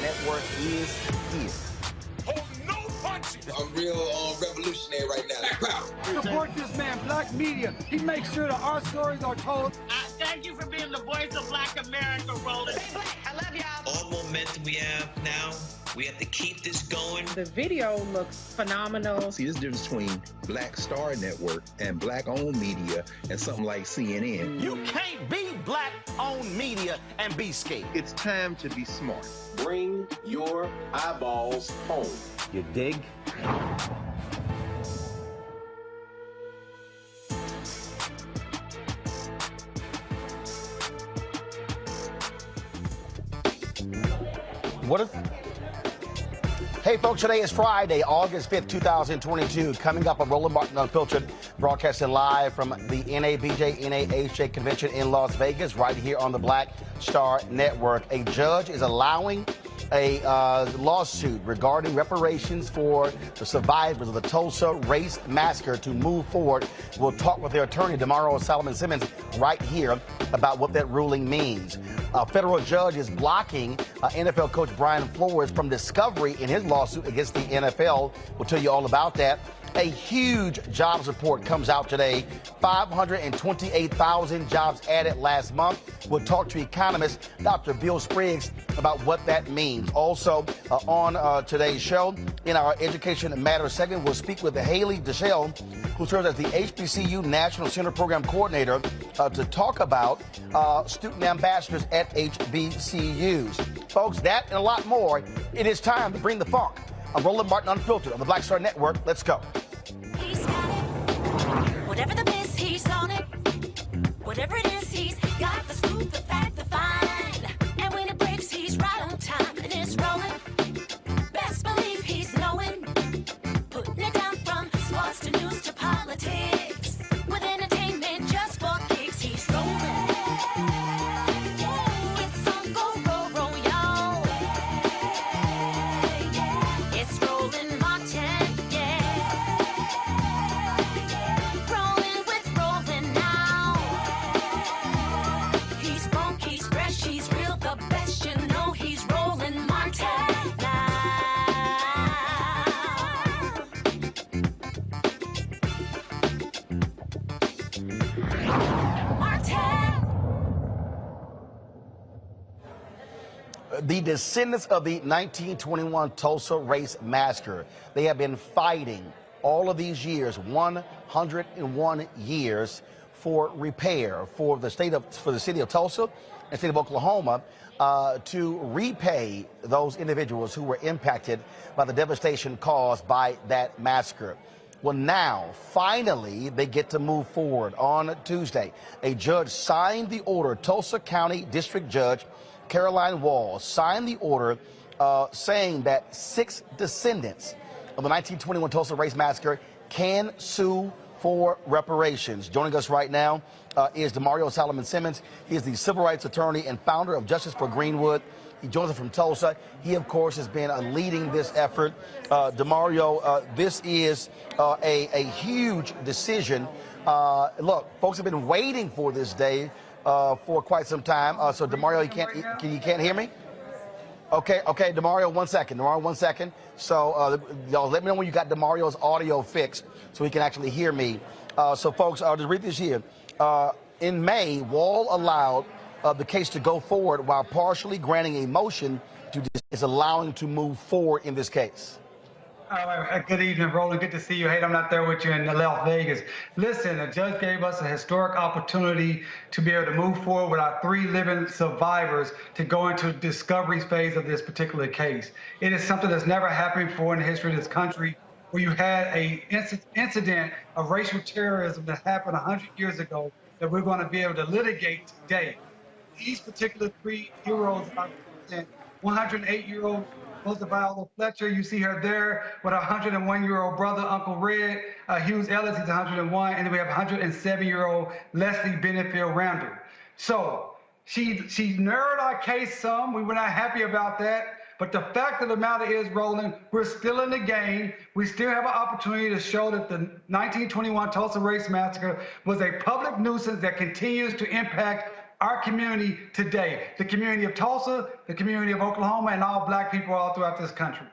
Network is this. Hold no punches. I'm real revolutionary right now. Support this man, Black Media. He makes sure that our stories are told. I Thank you for being the voice of Black America, Roland. Stay black. I love y'all. All momentum we have now, we have to keep this going. The video looks phenomenal. See, this difference between Black Star Network and Black-owned media and something like CNN. You can't be Black-owned media and be scared. It's time to be smart. Bring your eyeballs home. You dig? Hey folks, today is Friday, August 5th, 2022. Coming up on Roland Martin Unfiltered, broadcasting live from the NABJ-NAHJ convention in Las Vegas, right here on the Black Star Network. A judge is allowing a lawsuit regarding reparations for the survivors of the Tulsa Race Massacre to move forward. We'll talk with their attorney, Damario Solomon Simmons, right here about what that ruling means. A federal judge is blocking NFL coach Brian Flores from discovery in his lawsuit against the NFL. We'll tell you all about that. A huge jobs report comes out today. 528,000 jobs added last month. We'll talk to economist Dr. Bill Spriggs about what that means. Also, on today's show, in our Education Matters segment, we'll speak with Hayley Dashiell, who serves as the HBCU National Center Program Coordinator, to talk about student ambassadors at HBCUs. Folks, that and a lot more. It is time to bring the funk. I'm Roland Martin Unfiltered on the Black Star Network. Let's go. He's got it. Whatever the miss, he's on it. Whatever it is, he's got the scoop, the fact, the find. And when it breaks, he's right on time and it's rolling. Best believe he's knowing. Putting it down from sports to news to politics. With entertainment just for kicks, he's rolling. It's on go, roll, roll, y'all. It's Roland Martin, yeah. Rolling with Roland now. He's funk, he's fresh, he's real, the best, you know he's Roland Martin now. Martin. The descendants of the 1921 Tulsa Race Massacre, they have been fighting all of these years, 101 years, for repair for the city of Tulsa and state of Oklahoma, to repay those individuals who were impacted by the devastation caused by that massacre. Well, now, finally, they get to move forward. On Tuesday, a judge signed the order. Tulsa County District Judge Caroline Walls signed the order saying that 6 descendants of the 1921 Tulsa Race Massacre can sue for reparations. Joining us right now is Damario Solomon Simmons. He is the civil rights attorney and founder of Justice for Greenwood. He joins us from Tulsa. He, of course, has been leading this effort. Damario, this is a huge decision. Look, folks have been waiting for this day for quite some time. So, Damario, you can't hear me? Okay, Damario, 1 second. Damario, 1 second. So, y'all let me know when you got Damario's audio fixed so he can actually hear me. So, folks, I'll just read this here. In May, Wall allowed the case to go forward while partially granting a motion is allowing to move forward in this case. Good evening, Roland. Good to see you. Hey, I'm not there with you in Las Vegas. Listen, the judge gave us a historic opportunity to be able to move forward with our 3 living survivors to go into the discovery phase of this particular case. It is something that's never happened before in the history of this country, where you had a incident of racial terrorism that happened 100 years ago that we're going to be able to litigate today. These particular 3 heroes are 108-year-old Rosa Viola Fletcher, you see her there with her 101-year-old brother, Uncle Red. Hughes Ellis, he's 101, and then we have 107-year-old Leslie Benefield Randall. So she narrowed our case some. We were not happy about that. But the fact of the matter is, Roland, we're still in the game. We still have an opportunity to show that the 1921 Tulsa Race Massacre was a public nuisance that continues to impact our community today, the community of Tulsa, the community of Oklahoma, and all black people all throughout this country.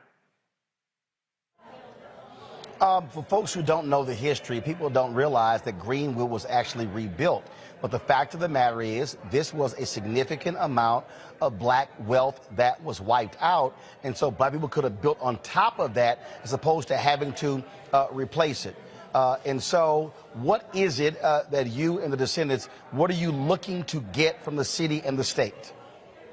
For folks who don't know the history, people don't realize that Greenwood was actually rebuilt. But the fact of the matter is, this was a significant amount of black wealth that was wiped out. And so black people could have built on top of that as opposed to having to replace it. And so what is it that you and the descendants, what are you looking to get from the city and the state?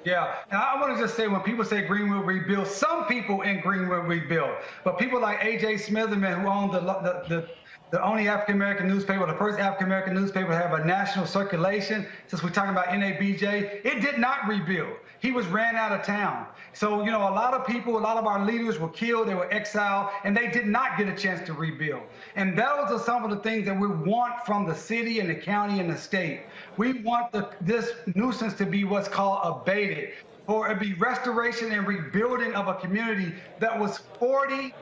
Yeah, and I want to just say, when people say Greenwood rebuilt, some people in Greenwood rebuilt, but people like A.J. Smitherman, who owned the only African-American newspaper, the first African-American newspaper to have a national circulation, since we're talking about NABJ, it did not rebuild. He was ran out of town. So, you know, a lot of people, a lot of our leaders were killed, they were exiled, and they did not get a chance to rebuild. And those are some of the things that we want from the city and the county and the state. We want this nuisance to be what's called abated, or it be restoration and rebuilding of a community that was 40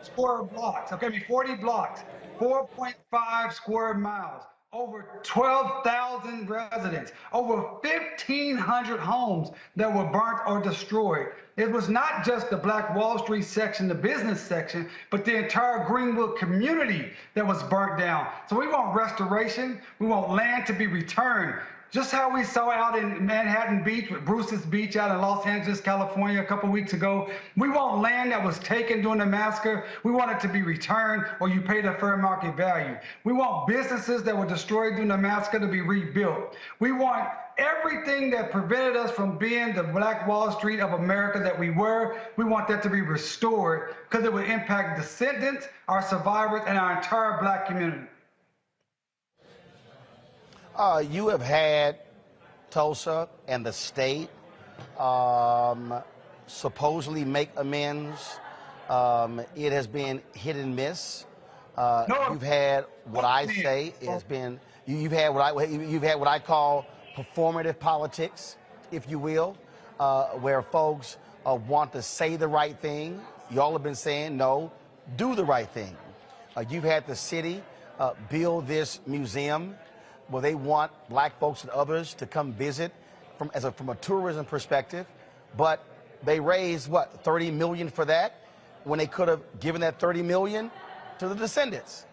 square blocks, 40 blocks, 4.5 square miles, over 12,000 residents, over 1,500 homes that were burnt or destroyed. It was not just the Black Wall Street section, the business section, but the entire Greenwood community that was burnt down. So we want restoration. We want land to be returned. Just how we saw out in Manhattan Beach with Bruce's Beach out in Los Angeles, California a couple weeks ago. We want land that was taken during the massacre. We want it to be returned, or you pay the fair market value. We want businesses that were destroyed during the massacre to be rebuilt. We want everything that prevented us from being the Black Wall Street of America that we were. We want that to be restored, because it would impact descendants, our survivors, and our entire black community. You have had Tulsa and the state supposedly make amends. It has been hit and miss. You've had what I say has been, you've had what I call performative politics, if you will, where folks want to say the right thing. Y'all have been saying, no, do the right thing. You've had the city build this museum where they want black folks and others to come visit from a tourism perspective, but they raised, what, $30 million for that, when they could have given that $30 million to the descendants.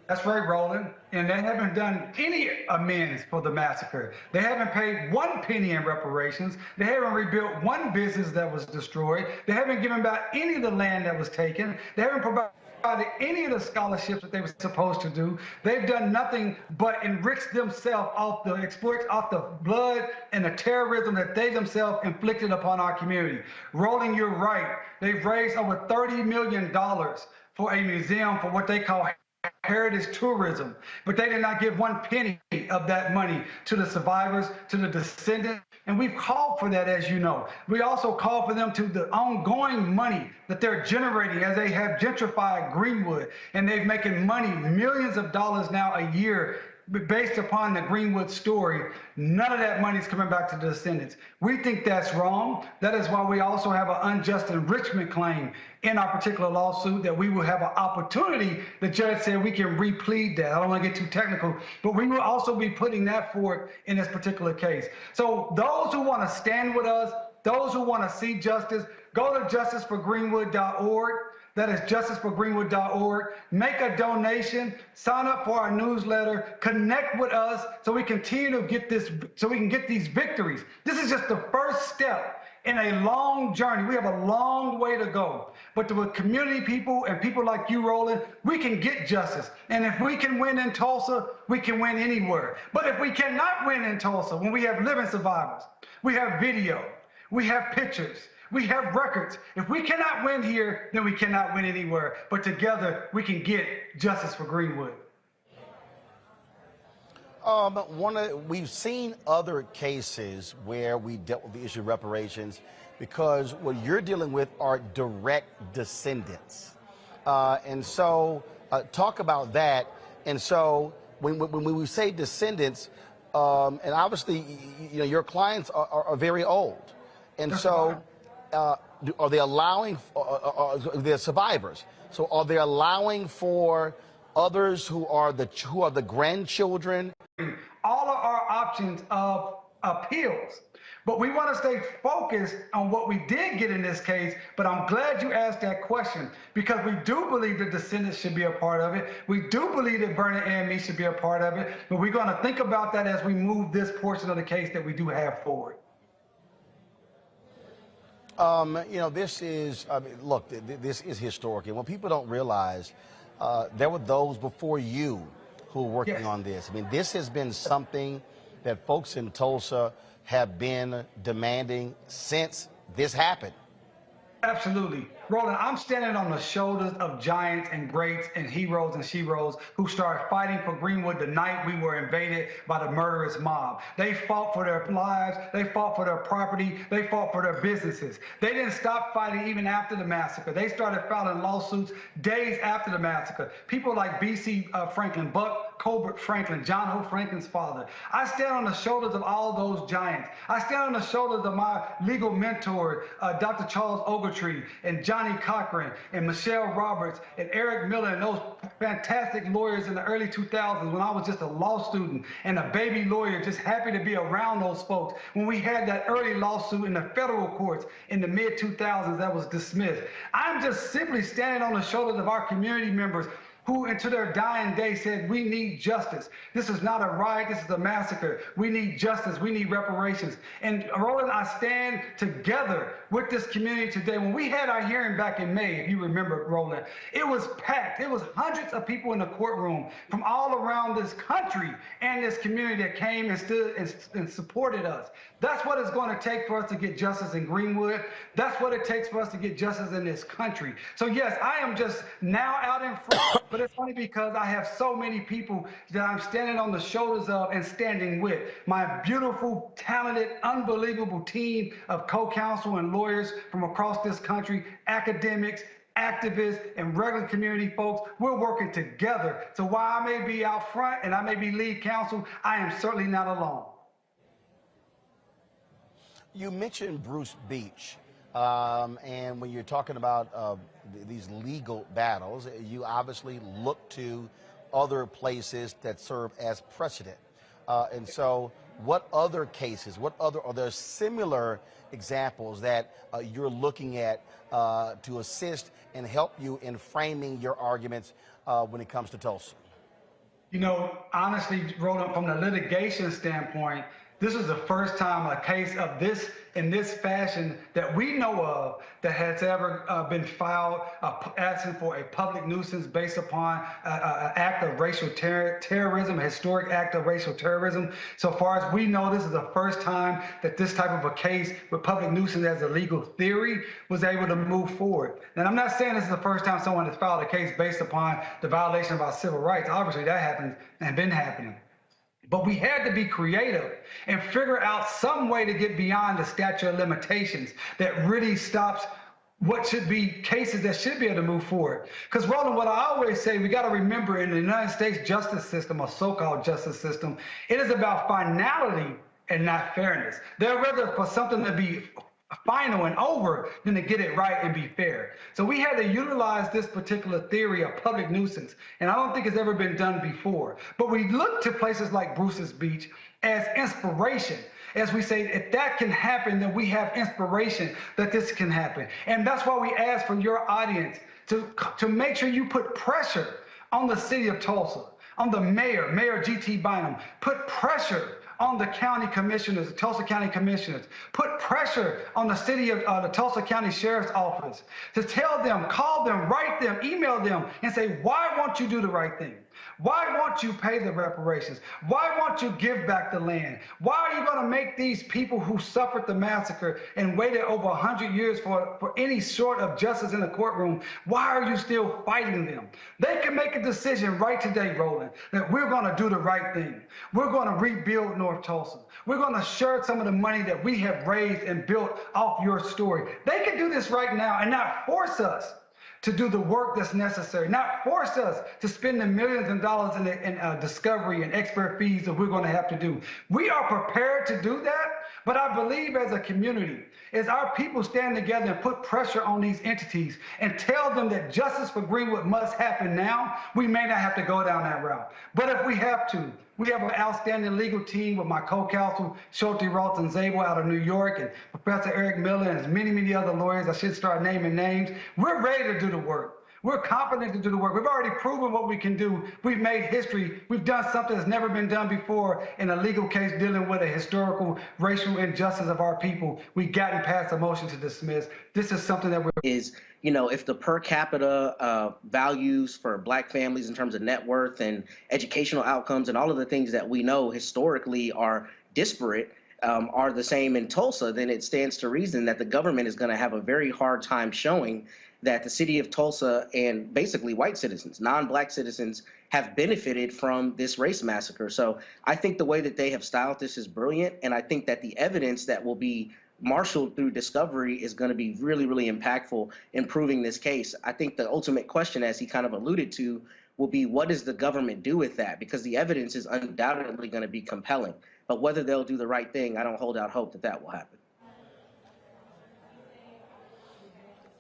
That's right, Roland. And they haven't done any amends for the massacre. They haven't paid one penny in reparations. They haven't rebuilt one business that was destroyed. They haven't given back any of the land that was taken. They haven't provided any of the scholarships that they were supposed to do. They've done nothing but enrich themselves off the exploits, off the blood and the terrorism that they themselves inflicted upon our community. Roland, you're right. They've raised over $30 million for a museum for what they call heritage tourism, but they did not give one penny of that money to the survivors, to the descendants, and we've called for that, as you know. We also call for them to the ongoing money that they're generating as they have gentrified Greenwood, and they're making money, millions of dollars now a year, based upon the Greenwood story. None of that money is coming back to the descendants. We think that's wrong. That is why we also have an unjust enrichment claim in our particular lawsuit, that we will have an opportunity. The judge said we can replead that. I don't want to get too technical, but we will also be putting that forward in this particular case. So those who want to stand with us, those who want to see justice, go to justiceforgreenwood.org. That is justiceforgreenwood.org. Make a donation, sign up for our newsletter, connect with us so we continue to get this, so we can get these victories. This is just the first step in a long journey. We have a long way to go. But with community people and people like you, Roland, we can get justice. And if we can win in Tulsa, we can win anywhere. But if we cannot win in Tulsa, when we have living survivors, we have video, we have pictures, we have records. If we cannot win here, then we cannot win anywhere. But together, we can get justice for Greenwood. We've seen other cases where we dealt with the issue of reparations, because what you're dealing with are direct descendants. And so talk about that. And so when we say descendants, and obviously, you know, your clients are very old. And so are they allowing, they're survivors, so are they allowing for others who are the grandchildren? All of our options of appeals, But we want to stay focused on what we did get in this case. But I'm glad you asked that question, because we do believe the descendants should be a part of it. We do believe that Bernard AME should be a part of it. But we're going to think about that as we move this portion of the case that we do have forward. You know, this is, I mean, look, this is historic. And what people don't realize, there were those before you who were working on this. I mean, this has been something that folks in Tulsa have been demanding since this happened. Absolutely. Roland, I'm standing on the shoulders of giants and greats and heroes and sheroes who started fighting for Greenwood the night we were invaded by the murderous mob. They fought for their lives, they fought for their property, they fought for their businesses. They didn't stop fighting even after the massacre. They started filing lawsuits days after the massacre. People like B.C. Franklin, Buck Colbert Franklin, John Hope Franklin's father. I stand on the shoulders of all those giants. I stand on the shoulders of my legal mentor, Dr. Charles Ogletree, and Johnny Cochran, and Michelle Roberts, and Eric Miller, and those fantastic lawyers in the early 2000s when I was just a law student and a baby lawyer, just happy to be around those folks. When we had that early lawsuit in the federal courts in the mid-2000s that was dismissed. I'm just simply standing on the shoulders of our community members who, into their dying day, said, we need justice. This is not a riot, this is a massacre. We need justice, we need reparations. And Roland, I stand together with this community today. When we had our hearing back in May, if you remember, Roland, it was packed. It was hundreds of people in the courtroom from all around this country and this community that came and stood and supported us. That's what it's going to take for us to get justice in Greenwood. That's what it takes for us to get justice in this country. So yes, I am just now out in front, but it's funny because I have so many people that I'm standing on the shoulders of and standing with. My beautiful, talented, unbelievable team of co-counsel and lawyers from across this country, academics, activists, and regular community folks. We're working together. So while I may be out front and I may be lead counsel, I am certainly not alone. You mentioned Bruce Beach, and when you're talking about these legal battles, you obviously look to other places that serve as precedent. And so what other cases, are there similar examples that you're looking at to assist and help you in framing your arguments when it comes to Tulsa? You know, honestly, Roland, from the litigation standpoint, this is the first time a case of this in this fashion that we know of that has ever been filed asking for a public nuisance based upon an act of racial terrorism, a historic act of racial terrorism. So far as we know, this is the first time that this type of a case with public nuisance as a legal theory was able to move forward. And I'm not saying this is the first time someone has filed a case based upon the violation of our civil rights. Obviously that happens and been happening. But we had to be creative and figure out some way to get beyond the statute of limitations that really stops what should be cases that should be able to move forward. Because, Roland, what I always say, we got to remember in the United States justice system, or so-called justice system, it is about finality and not fairness. They're rather for something to be final and over than to get it right and be fair. So we had to utilize this particular theory of public nuisance, and I don't think it's ever been done before. But we look to places like Bruce's Beach as inspiration. As we say, if that can happen, then we have inspiration that this can happen. And that's why we ask for your audience to make sure you put pressure on the city of Tulsa, on the mayor, Mayor G.T. Bynum, put pressure on the county commissioners, the Tulsa County commissioners, put pressure on the city of the Tulsa County Sheriff's Office to tell them, call them, write them, email them, and say, why won't you do the right thing? Why won't you pay the reparations? Why won't you give back the land? Why are you going to make these people who suffered the massacre and waited over 100 years for any sort of justice in the courtroom, why are you still fighting them? They can make a decision right today, Roland, that we're going to do the right thing. We're going to rebuild North Tulsa. We're going to share some of the money that we have raised and built off your story. They can do this right now and not force us to do the work that's necessary, not force us to spend the millions of dollars in discovery and expert fees that we're going to have to do. We are prepared to do that, but I believe as a community, as our people stand together and put pressure on these entities and tell them that justice for Greenwood must happen now, we may not have to go down that route. But if we have to, We have an outstanding legal team with my co-counsel, Schulte, Roth, and Zabel out of New York, and Professor Eric Miller, and many, many other lawyers. I should start naming names. We're ready to do the work. We're confident to do the work. We've already proven what we can do. We've made history. We've done something that's never been done before in a legal case dealing with a historical racial injustice of our people. We've gotten past a motion to dismiss. This is something that we're... If the per capita values for Black families in terms of net worth and educational outcomes and all of the things that we know historically are disparate are the same in Tulsa, then it stands to reason that the government is going to have a very hard time showing that the city of Tulsa and basically white citizens, non-Black citizens, have benefited from this race massacre. So I think the way that they have styled this is brilliant, and I think that the evidence that will be marshaled through discovery is going to be really, really impactful in proving this case. I think the ultimate question, as he kind of alluded to, will be what does the government do with that? Because the evidence is undoubtedly going to be compelling. But whether they'll do the right thing, I don't hold out hope that that will happen.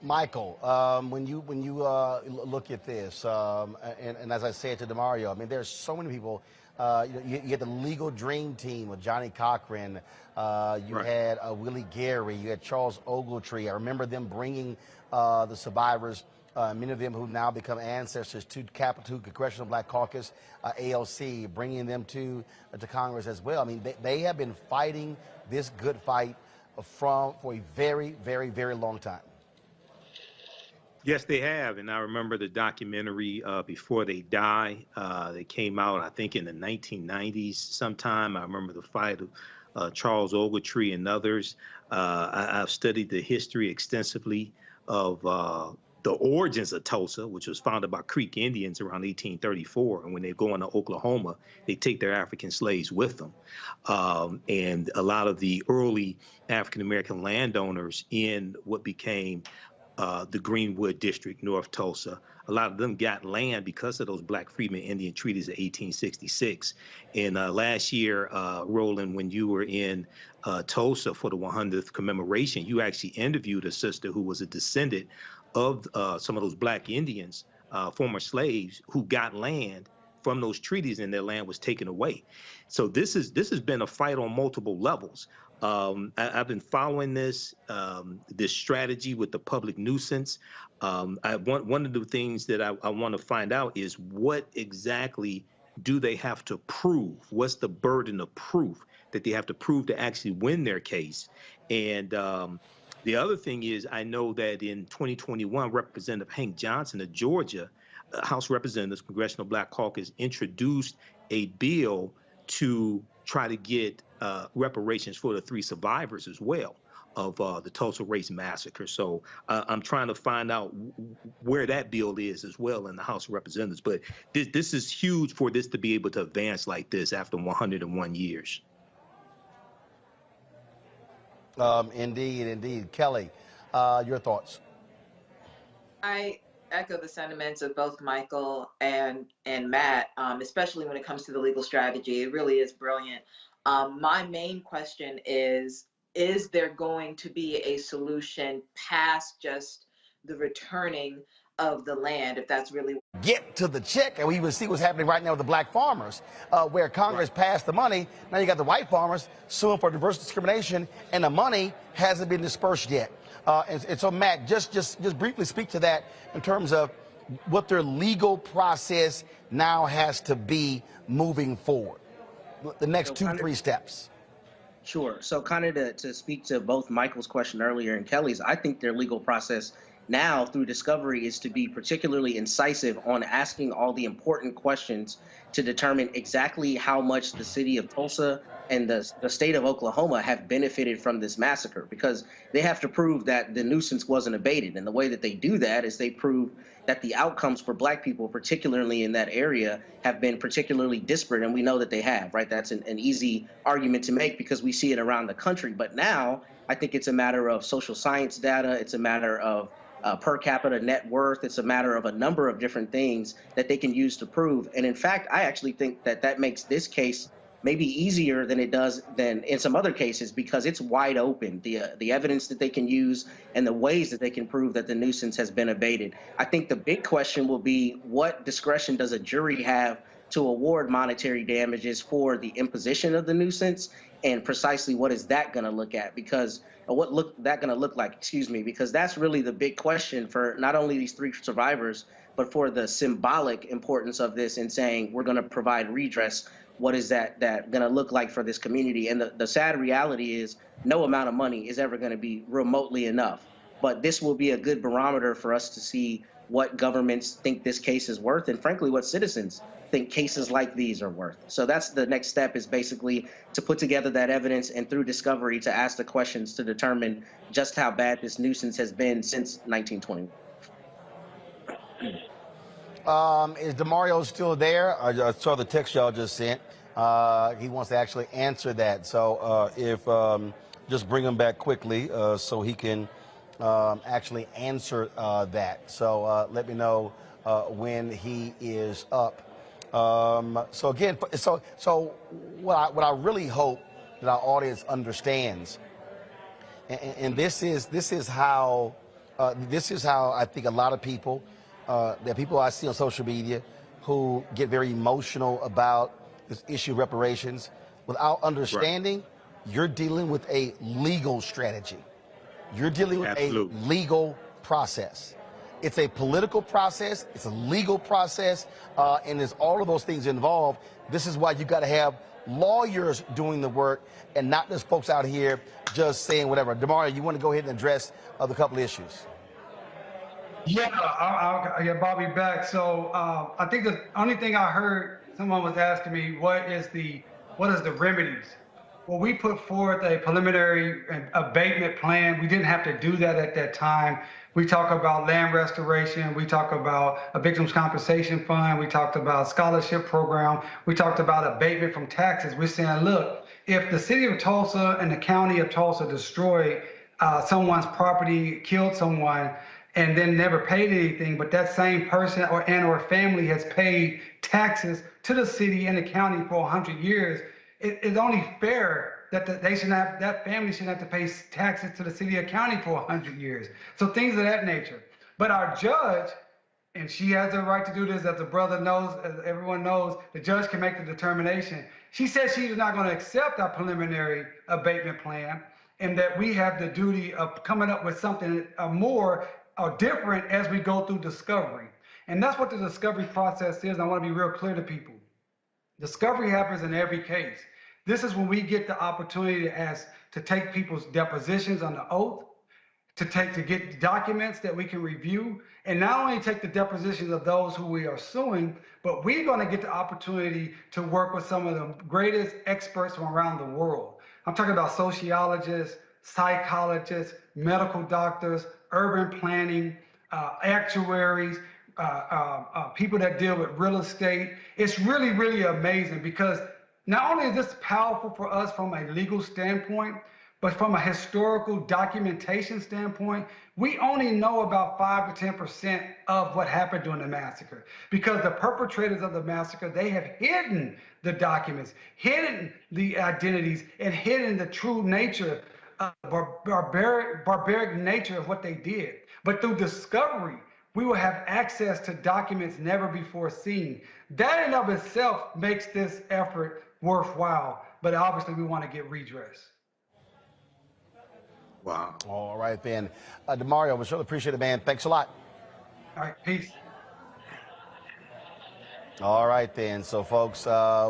Michael, when you look at this, and as I said to Damario, I mean, there's so many people. You had the legal dream team with Johnny Cochran. You had Willie Gary. You had Charles Ogletree. I remember them bringing the survivors, many of them who now become ancestors, to Capitol Congressional Black Caucus, ALC, bringing them to Congress as well. I mean, they have been fighting this good fight for a very, very, very long time. Yes, they have. And I remember the documentary, Before They Die, that came out, I think, in the 1990s sometime. I remember the fight of Charles Ogletree and others. I've studied the history extensively of the origins of Tulsa, which was founded by Creek Indians around 1834. And when they go into Oklahoma, they take their African slaves with them. And a lot of the early African-American landowners in what became the Greenwood District, North Tulsa. A lot of them got land because of those Black Freedmen Indian treaties of 1866. And last year, Roland, when you were in Tulsa for the 100th commemoration, you actually interviewed a sister who was a descendant of some of those Black Indians, former slaves, who got land from those treaties and their land was taken away. So this has been a fight on multiple levels. I've been following this strategy with the public nuisance. One of the things that I want to find out is what exactly do they have to prove? What's the burden of proof that they have to prove to actually win their case? And the other thing is, I know that in 2021, Representative Hank Johnson of Georgia, House Representatives, Congressional Black Caucus, introduced a bill to try to get reparations for the 3 survivors as well of the Tulsa Race Massacre. So I'm trying to find out where that bill is as well in the House of Representatives. But this is huge for this to be able to advance like this after 101 years. Indeed. Kelly, your thoughts? I echo the sentiments of both Michael and Matt, especially when it comes to the legal strategy. It really is brilliant. My main question is there going to be a solution past just the returning of the land, if that's really... Get to the check, and we even see what's happening right now with the Black farmers, where Congress passed the money. Now you got the white farmers suing for diverse discrimination, and the money hasn't been dispersed yet. And so, Matt, just briefly speak to that in terms of what their legal process now has to be moving forward. The next 2-3 steps. Sure. So kind of to speak to both Michael's question earlier and Kelly's, I think their legal process now through discovery is to be particularly incisive on asking all the important questions to determine exactly how much the city of Tulsa and the state of Oklahoma have benefited from this massacre, because they have to prove that the nuisance wasn't abated. And the way that they do that is they prove that the outcomes for Black people, particularly in that area, have been particularly disparate. And we know that they have, right? That's an easy argument to make because we see it around the country. But now I think it's a matter of social science data. It's a matter of per capita net worth. It's a matter of a number of different things that they can use to prove. And in fact, I actually think that makes this case maybe easier than it does than in some other cases, because it's wide open, the evidence that they can use and the ways that they can prove that the nuisance has been abated. I think the big question will be, what discretion does a jury have to award monetary damages for the imposition of the nuisance, and precisely what is that going to look at, because that going to look like, because that's really the big question for not only these 3 survivors, but for the symbolic importance of this in saying we're going to provide redress. What is that going to look like for this community? And the sad reality is no amount of money is ever going to be remotely enough. But this will be a good barometer for us to see what governments think this case is worth, and frankly, what citizens think cases like these are worth. So that's the next step, is basically to put together that evidence and through discovery to ask the questions to determine just how bad this nuisance has been since 1921. Is Damario still there? I saw the text y'all just sent. He wants to actually answer that. So if just bring him back quickly so he can actually answer that. So let me know when he is up. So again, so what I really hope that our audience understands, and this is how I think a lot of people, the people I see on social media who get very emotional about this issue of reparations, without understanding, you're dealing with a legal strategy. You're dealing with a legal process. It's a political process, it's a legal process, and there's all of those things involved. This is why you got to have lawyers doing the work and not just folks out here just saying whatever. Damario, you want to go ahead and address the couple issues? Yeah, I'll get Bobby back. So I think the only thing I heard, someone was asking me, what is the remedies? Well, we put forth a preliminary abatement plan. We didn't have to do that at that time. We talk about land restoration. We talk about a victims compensation fund. We talked about scholarship program. We talked about abatement from taxes. We're saying, look, if the city of Tulsa and the county of Tulsa destroyed someone's property, killed someone, and then never paid anything, but that same person or family has paid taxes to the city and the county for 100 years, it's only fair that that family shouldn't have to pay taxes to the city or county for 100 years. So things of that nature. But our judge, and she has the right to do this, as the brother knows, as everyone knows, the judge can make the determination. She said she's not going to accept our preliminary abatement plan, and that we have the duty of coming up with something more or different as we go through discovery. And that's what the discovery process is. I want to be real clear to people. Discovery happens in every case. This is when we get the opportunity to take people's depositions on the oath, to get documents that we can review, and not only take the depositions of those who we are suing, but we're going to get the opportunity to work with some of the greatest experts from around the world. I'm talking about sociologists, psychologists, medical doctors, urban planning, actuaries, people that deal with real estate. It's really, really amazing, because not only is this powerful for us from a legal standpoint, but from a historical documentation standpoint, we only know about 5 to 10% of what happened during the massacre, because the perpetrators of the massacre, they have hidden the documents, hidden the identities, and hidden the true nature, barbaric nature of what they did. But through discovery, we will have access to documents never before seen. That in and of itself makes this effort worthwhile, but obviously we want to get redress. Wow. All right, then. Damario, we sure appreciate it, man. Thanks a lot. All right, peace. All right, then. So, folks,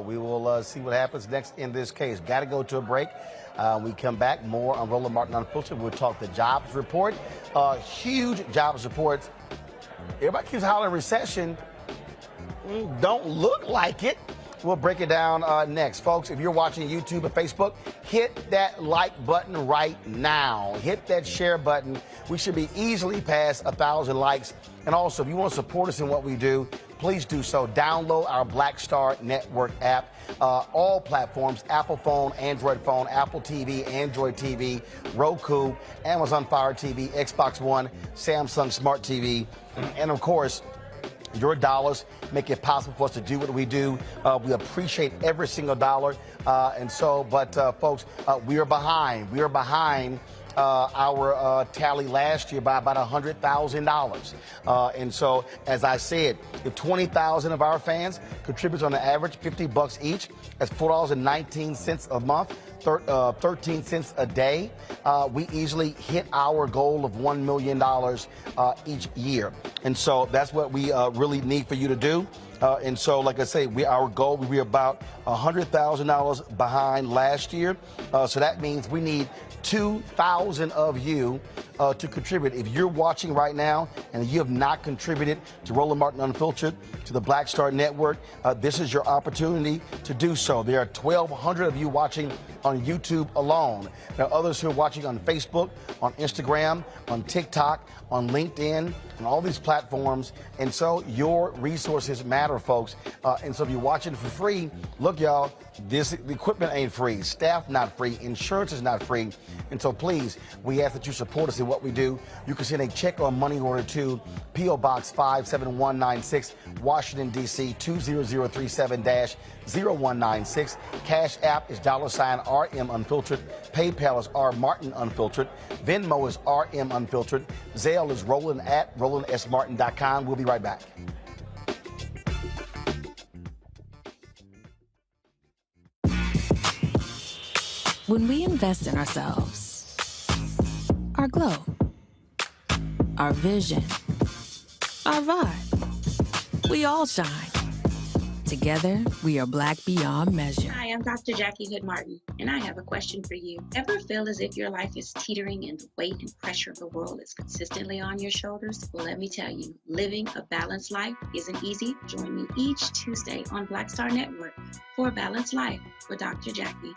we will see what happens next in this case. Got to go to a break. We come back, more on Roland Martin Unfiltered. We'll talk the jobs report. Huge jobs reports. Everybody keeps hollering recession. Don't look like it. We'll break it down next. Folks, if you're watching YouTube and Facebook, hit that like button right now. Hit that share button. We should be easily past 1,000 likes. And also, if you want to support us in what we do, please do so. Download our Black Star Network app. All platforms, Apple phone, Android phone, Apple TV, Android TV, Roku, Amazon Fire TV, Xbox One, Samsung Smart TV, and of course, your dollars make it possible for us to do what we do. We appreciate every single dollar. Folks, we are behind. We are behind our tally last year by about $100,000. And so, as I said, if 20,000 of our fans contributes on an average $50 each, that's $4.19 a month, 13 cents a day, we easily hit our goal of $1 million each year. And so that's what we really need for you to do. And so, like I say, our goal, we're about $100,000 behind last year. So that means we need 2,000 of you to contribute. If you're watching right now and you have not contributed to Roland Martin Unfiltered, to the Black Star Network, this is your opportunity to do so. There are 1,200 of you watching on YouTube alone. There are others who are watching on Facebook, on Instagram, on TikTok, on LinkedIn, and all these platforms. And so your resources matter, folks. And so if you're watching for free, look, y'all, the equipment ain't free. Staff not free. Insurance is not free. And so please, we ask that you support us in what we do. You can send a check or money order to P.O. Box 57196, Washington, D.C. 20037-0196. Cash App is $RM Unfiltered. PayPal is R Martin Unfiltered. Venmo is RM Unfiltered. Zelle is Roland at RolandSMartin.com. We'll be right back. When we invest in ourselves, our glow, our vision, our vibe, we all shine. Together, we are Black beyond measure. Hi, I'm Dr. Jackie Hood Martin, and I have a question for you. Ever feel as if your life is teetering and the weight and pressure of the world is consistently on your shoulders? Well, let me tell you, living a balanced life isn't easy. Join me each Tuesday on Black Star Network for A Balanced Life with Dr. Jackie.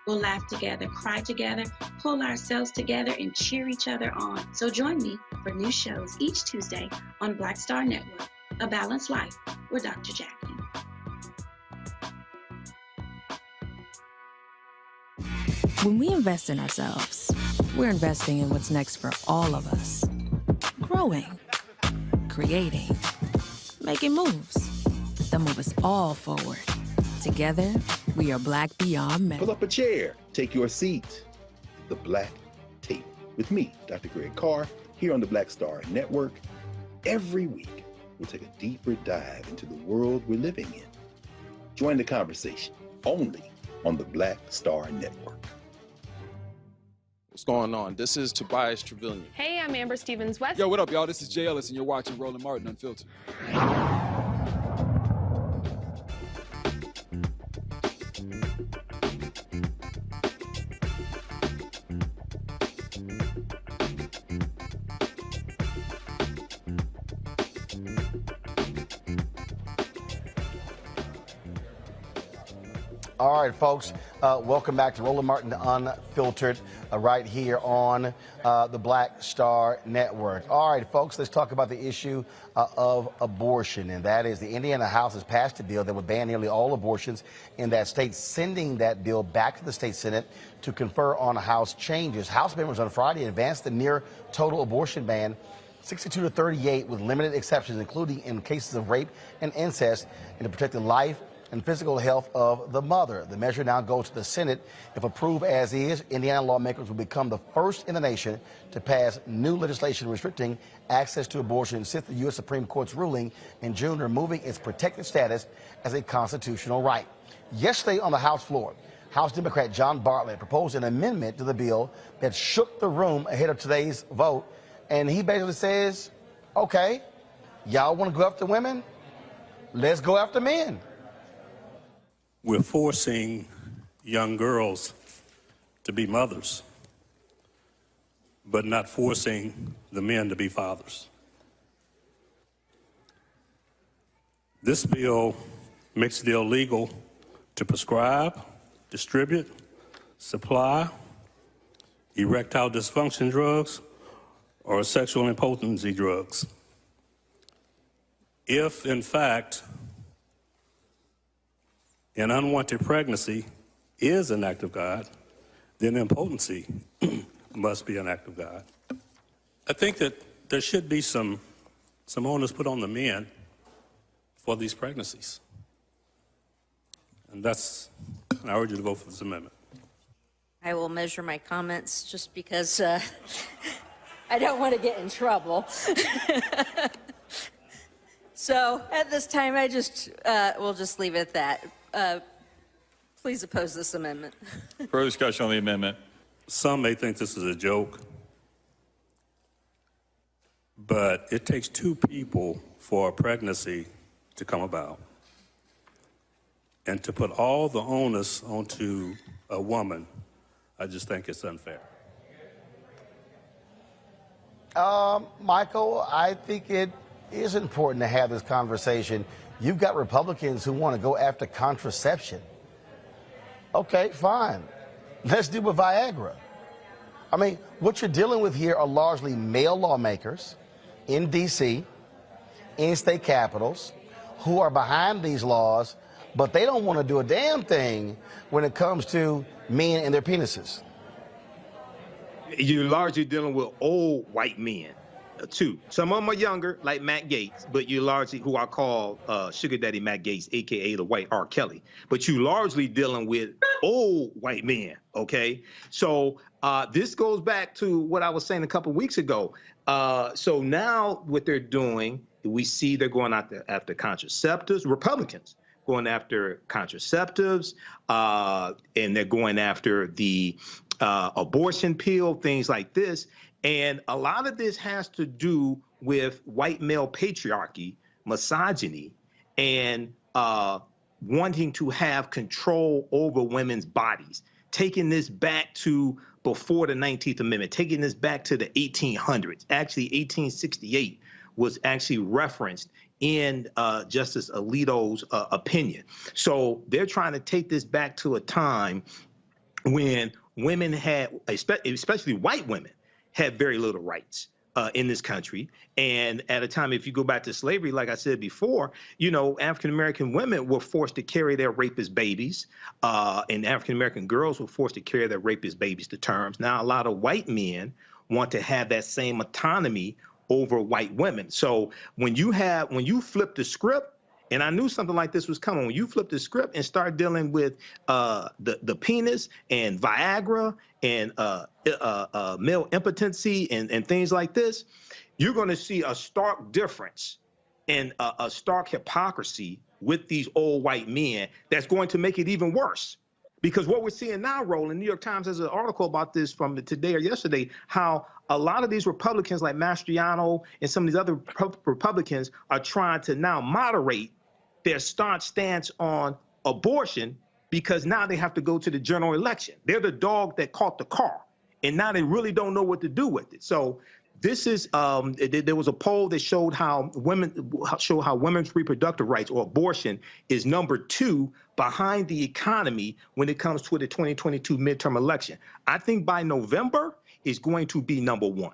We'll laugh together, cry together, pull ourselves together, and cheer each other on. So join me for new shows each Tuesday on Black Star Network, A Balanced Life with Dr. Jackie. When we invest in ourselves, we're investing in what's next for all of us. Growing, creating, making moves that move us all forward. Together, we are Black beyond measure. Pull up a chair, take your seat. The Black Tape with me, Dr. Greg Carr, here on the Black Star Network. Every week, we'll take a deeper dive into the world we're living in. Join the conversation only on the Black Star Network. What's going on? This is Tobias Trevelyan. Hey, I'm Amber Stevens-West. Yo, what up, y'all? This is Jay Ellis, and you're watching Roland Martin Unfiltered. All right, folks, welcome back to Roland Martin Unfiltered right here on the Black Star Network. All right, folks, let's talk about the issue of abortion, and that is the Indiana House has passed a bill that would ban nearly all abortions in that state, sending that bill back to the state Senate to confer on House changes. House members on Friday advanced the near total abortion ban 62 to 38 with limited exceptions, including in cases of rape and incest, and to protect the life and physical health of the mother. The measure now goes to the Senate. If approved as is, Indiana lawmakers will become the first in the nation to pass new legislation restricting access to abortion since the U.S. Supreme Court's ruling in June removing its protected status as a constitutional right. Yesterday on the House floor, House Democrat John Bartlett proposed an amendment to the bill that shook the room ahead of today's vote. And he basically says, okay, y'all want to go after women? Let's go after men. We're forcing young girls to be mothers, but not forcing the men to be fathers. This bill makes it illegal to prescribe, distribute, supply erectile dysfunction drugs or sexual impotency drugs. If, in fact, an unwanted pregnancy is an act of God, then impotency must be an act of God. I think that there should be some onus put on the men for these pregnancies. And I urge you to vote for this amendment. I will measure my comments just because I don't want to get in trouble. So at this time, we'll just leave it at that. Please oppose this amendment. Further discussion on the amendment. Some may think this is a joke, but it takes two people for a pregnancy to come about. And to put all the onus onto a woman, I just think it's unfair. Michael, I think it is important to have this conversation. You've got Republicans who want to go after contraception. Okay, fine. Let's deal with Viagra. I mean, what you're dealing with here are largely male lawmakers in D.C., in state capitals, who are behind these laws, but they don't want to do a damn thing when it comes to men and their penises. You're largely dealing with old white men, too. Some of them are younger, like Matt Gaetz, but you largely, who I call Sugar Daddy Matt Gaetz, a.k.a. the white R. Kelly. But you largely dealing with old white men, okay? So this goes back to what I was saying a couple weeks ago. So now what they're doing, we see they're going after contraceptives, Republicans going after contraceptives, and they're going after the abortion pill, things like this. And a lot of this has to do with white male patriarchy, misogyny, and wanting to have control over women's bodies, taking this back to before the 19th Amendment, taking this back to the 1800s. Actually, 1868 was actually referenced in Justice Alito's opinion. So they're trying to take this back to a time when women had, especially white women, had very little rights in this country. And at a time, if you go back to slavery, like I said before, you know, African-American women were forced to carry their rapist babies, and African-American girls were forced to carry their rapist babies to terms. Now, a lot of white men want to have that same autonomy over white women. So when you flip the script, and I knew something like this was coming, when you flip the script and start dealing with the penis and Viagra and male impotency and things like this, you're going to see a stark difference and a stark hypocrisy with these old white men that's going to make it even worse. Because what we're seeing now, Roland, New York Times has an article about this from today or yesterday, how a lot of these Republicans like Mastriano and some of these other Republicans are trying to now moderate their staunch stance on abortion because now they have to go to the general election. They're the dog that caught the car, and now they really don't know what to do with it. So this is, there was a poll that showed how women's reproductive rights or abortion is #2 behind the economy when it comes to the 2022 midterm election. I think by November is going to be #1.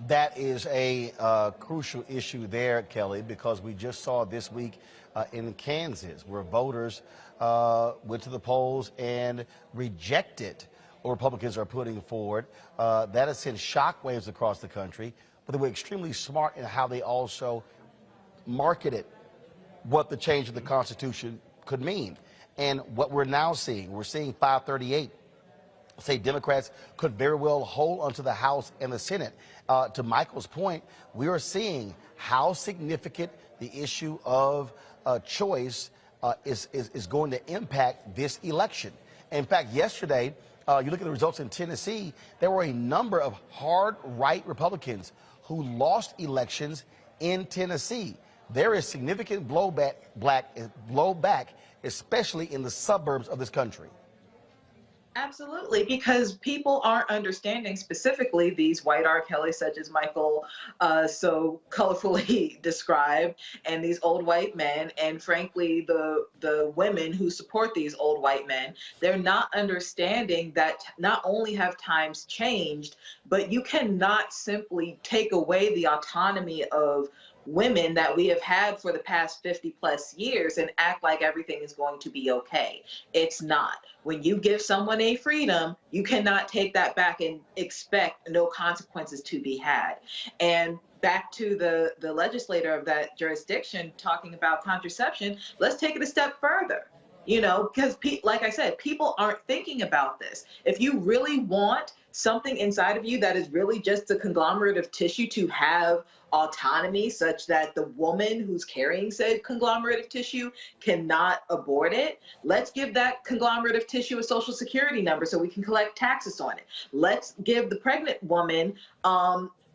That is a crucial issue there, Kelly, because we just saw this week in Kansas where voters went to the polls and rejected what Republicans are putting forward. That has sent shockwaves across the country, but they were extremely smart in how they also marketed what the change of the Constitution could mean. And what we're now seeing, we're seeing 538 say Democrats could very well hold onto the House and the Senate. To Michael's point, we are seeing how significant the issue of choice is going to impact this election. In fact, yesterday, you look at the results in Tennessee, there were a number of hard right Republicans who lost elections in Tennessee. There is significant blowback, especially in the suburbs of this country. Absolutely, because people aren't understanding specifically these white R. Kelly, such as Michael so colorfully described, and these old white men, and frankly, the women who support these old white men. They're not understanding that not only have times changed, but you cannot simply take away the autonomy of women that we have had for the past 50 plus years and act like everything is going to be okay. It's not. When you give someone a freedom, you cannot take that back and expect no consequences to be had. And back to the legislator of that jurisdiction talking about contraception, let's take it a step further. You know, because like I said, people aren't thinking about this. If you really want something inside of you that is really just a conglomerate of tissue to have autonomy, such that the woman who's carrying said conglomerate of tissue cannot abort it, let's give that conglomerate of tissue a social security number so we can collect taxes on it. Let's give the pregnant woman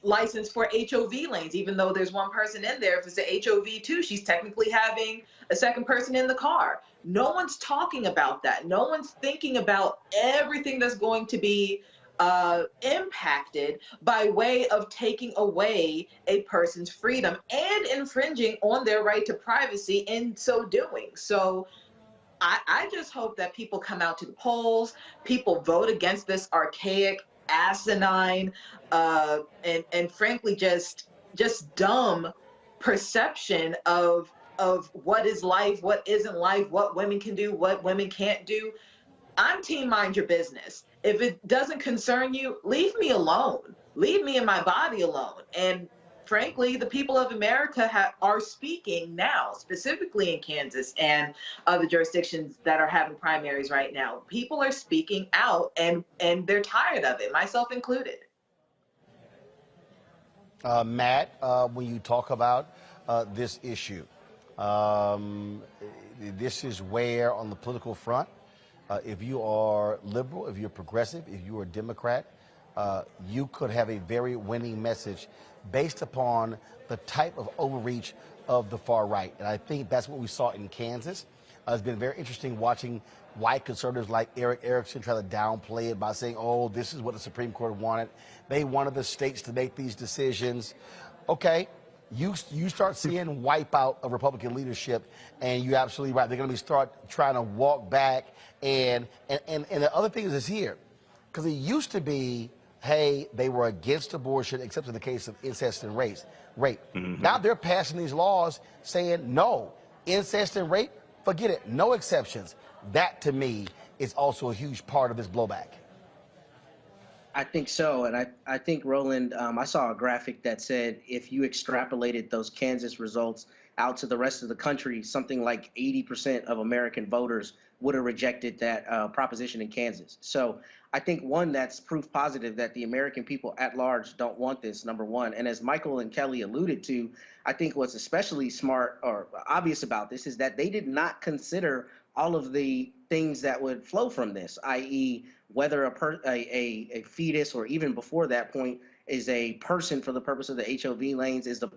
license for HOV lanes, even though there's one person in there. If it's a HOV too, she's technically having a second person in the car. No one's talking about that. No one's thinking about everything that's going to be impacted by way of taking away a person's freedom and infringing on their right to privacy in so doing. So I just hope that people come out to the polls, people vote against this archaic, asinine, and frankly just dumb perception of what is life, what isn't life, what women can do, what women can't do. I'm team mind your business. If it doesn't concern you, leave me alone. Leave me and my body alone. And frankly, the people of America are speaking now, specifically in Kansas and other jurisdictions that are having primaries right now. People are speaking out, and they're tired of it, myself included. Matt, when you talk about this issue, this is where on the political front, if you are liberal, if you're progressive, if you are Democrat, you could have a very winning message based upon the type of overreach of the far right. And I think that's what we saw in Kansas. It's been very interesting watching white conservatives like Eric Erickson try to downplay it by saying, oh, this is what the Supreme Court wanted. They wanted the states to make these decisions. Okay, you start seeing wipeout of Republican leadership, and you're absolutely right. They're going to start trying to walk back. And the other thing is here, because it used to be, hey, they were against abortion, except in the case of incest and rape. Mm-hmm. Now they're passing these laws saying, no, incest and rape, forget it, no exceptions. That, to me, is also a huge part of this blowback. I think so. And I think, Roland, I saw a graphic that said if you extrapolated those Kansas results out to the rest of the country, something like 80% of American voters would have rejected that proposition in Kansas. So I think, one, that's proof positive that the American people at large don't want this, number one. And as Michael and Kelly alluded to, I think what's especially smart or obvious about this is that they did not consider all of the things that would flow from this, i.e., whether a fetus, or even before that point, is a person for the purpose of the HOV lanes, is a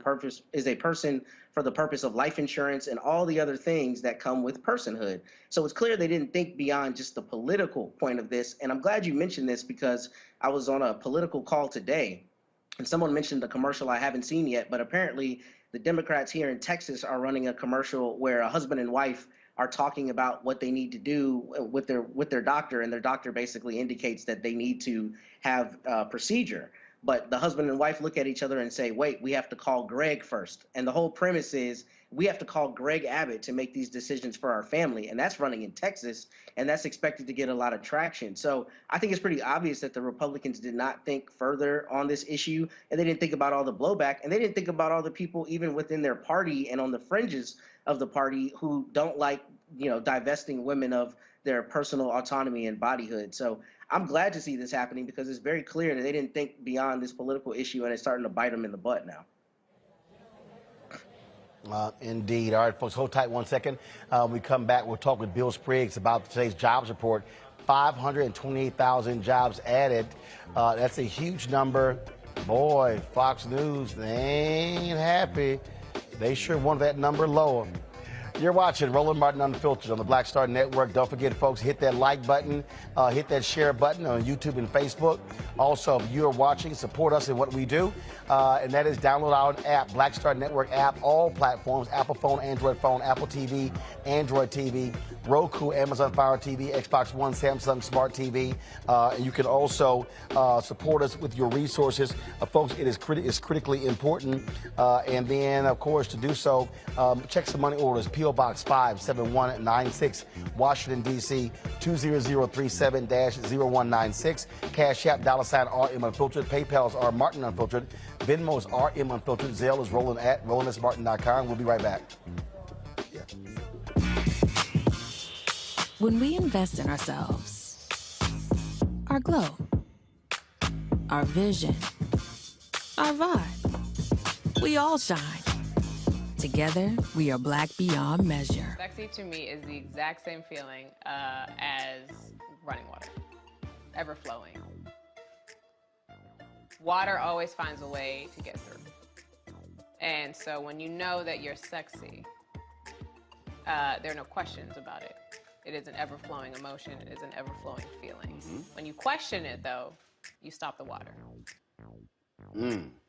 person for the purpose of life insurance, and all the other things that come with personhood. So it's clear they didn't think beyond just the political point of this. And I'm glad you mentioned this, because I was on a political call today, and someone mentioned a commercial I haven't seen yet, but apparently the Democrats here in Texas are running a commercial where a husband and wife are talking about what they need to do with their doctor, and their doctor basically indicates that they need to have a procedure. But the husband and wife look at each other and say, wait, we have to call Greg first. And the whole premise is we have to call Greg Abbott to make these decisions for our family. And that's running in Texas, and that's expected to get a lot of traction. So I think it's pretty obvious that the Republicans did not think further on this issue, and they didn't think about all the blowback, and they didn't think about all the people even within their party and on the fringes of the party who don't like, divesting women of their personal autonomy and bodyhood. So I'm glad to see this happening, because it's very clear that they didn't think beyond this political issue, and it's starting to bite them in the butt now. Indeed. All right, folks, hold tight 1 second. When we come back, we'll talk with Bill Spriggs about today's jobs report. 528,000 jobs added. That's a huge number. Boy, Fox News, they ain't happy. They sure want that number lower. You're watching Roland Martin Unfiltered on the Black Star Network. Don't forget, folks, hit that like button, hit that share button on YouTube and Facebook. Also, if you are watching, support us in what we do, and that is download our app, Black Star Network app, all platforms, Apple phone, Android phone, Apple TV, Android TV, Roku, Amazon Fire TV, Xbox One, Samsung Smart TV. And you can also support us with your resources. Folks, it is critically important. And then, of course, to do so, check some money orders. P.O. Box 57196, Washington, D.C. 20037-0196. Cash App, $RM Unfiltered. PayPal's R Martin Unfiltered. Venmo's RM Unfiltered. Zelle is Roland at RolandSMartin.com. We'll be right back. Yeah. When we invest in ourselves, our glow, our vision, our vibe, we all shine. Together, we are black beyond measure. Sexy to me is the exact same feeling as running water, ever flowing. Water always finds a way to get through. And so when you know that you're sexy, there are no questions about it. It is an ever-flowing emotion. It is an ever-flowing feeling. When you question it, though, you stop the water.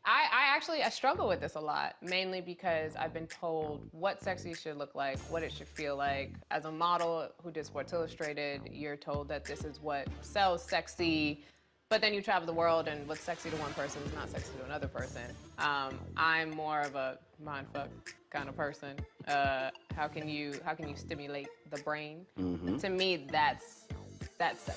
I struggle with this a lot, mainly because I've been told what sexy should look like, what it should feel like. As a model who did Sports Illustrated, you're told that this is what sells sexy, but then you travel the world and what's sexy to one person is not sexy to another person. I'm more of a mindfuck kind of person. How can you stimulate the brain? To me, that's sexy.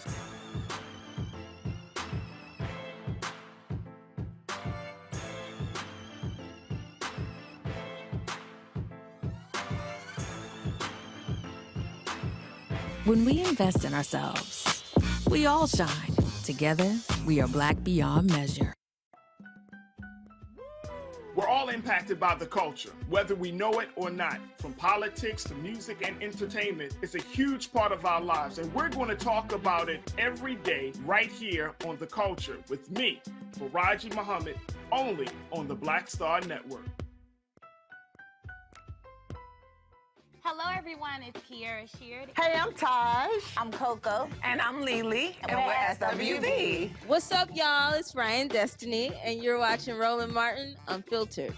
When we invest in ourselves, we all shine. Together, we are black beyond measure. We're all impacted by the culture, whether we know it or not. From politics to music and entertainment, it's a huge part of our lives, and we're going to talk about it every day right here on The Culture with me, Faraji Muhammad, only on the Black Star Network. Hello, everyone. It's Kiara Sheard. Hey, I'm Taj. I'm Coco. And I'm Lily. And we're SWV. What's up, y'all? It's Ryan Destiny, and you're watching Roland Martin Unfiltered.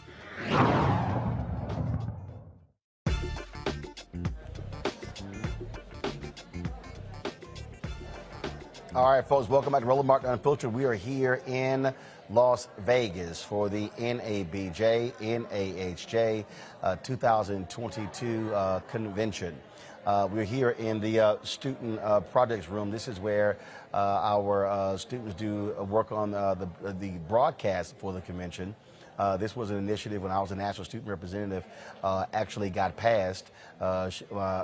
All right, folks, welcome back to Roland Martin Unfiltered. We are here in Las Vegas for the NABJ-NAHJ 2022 convention. We're here in the student projects room. This is where our students do work on the broadcast for the convention. This was an initiative when I was a national student representative, actually got passed.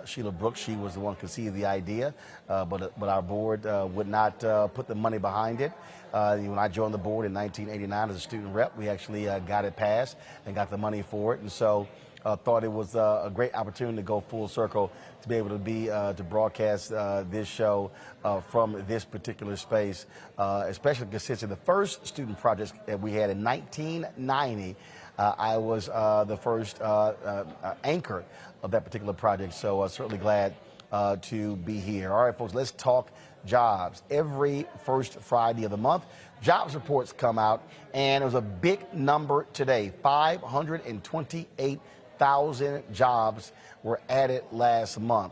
Sheila Brooks, she was the one who conceived the idea, but our board would not put the money behind it. When I joined the board in 1989 as a student rep, we actually got it passed and got the money for it. And so thought it was a great opportunity to go full circle to be able to be to broadcast this show from this particular space, especially considering the first student project that we had in 1990. I was the first anchor of that particular project, so certainly glad to be here. All right, folks, let's talk jobs. Every first Friday of the month, jobs reports come out, and it was a big number today. 528,000 jobs were added last month.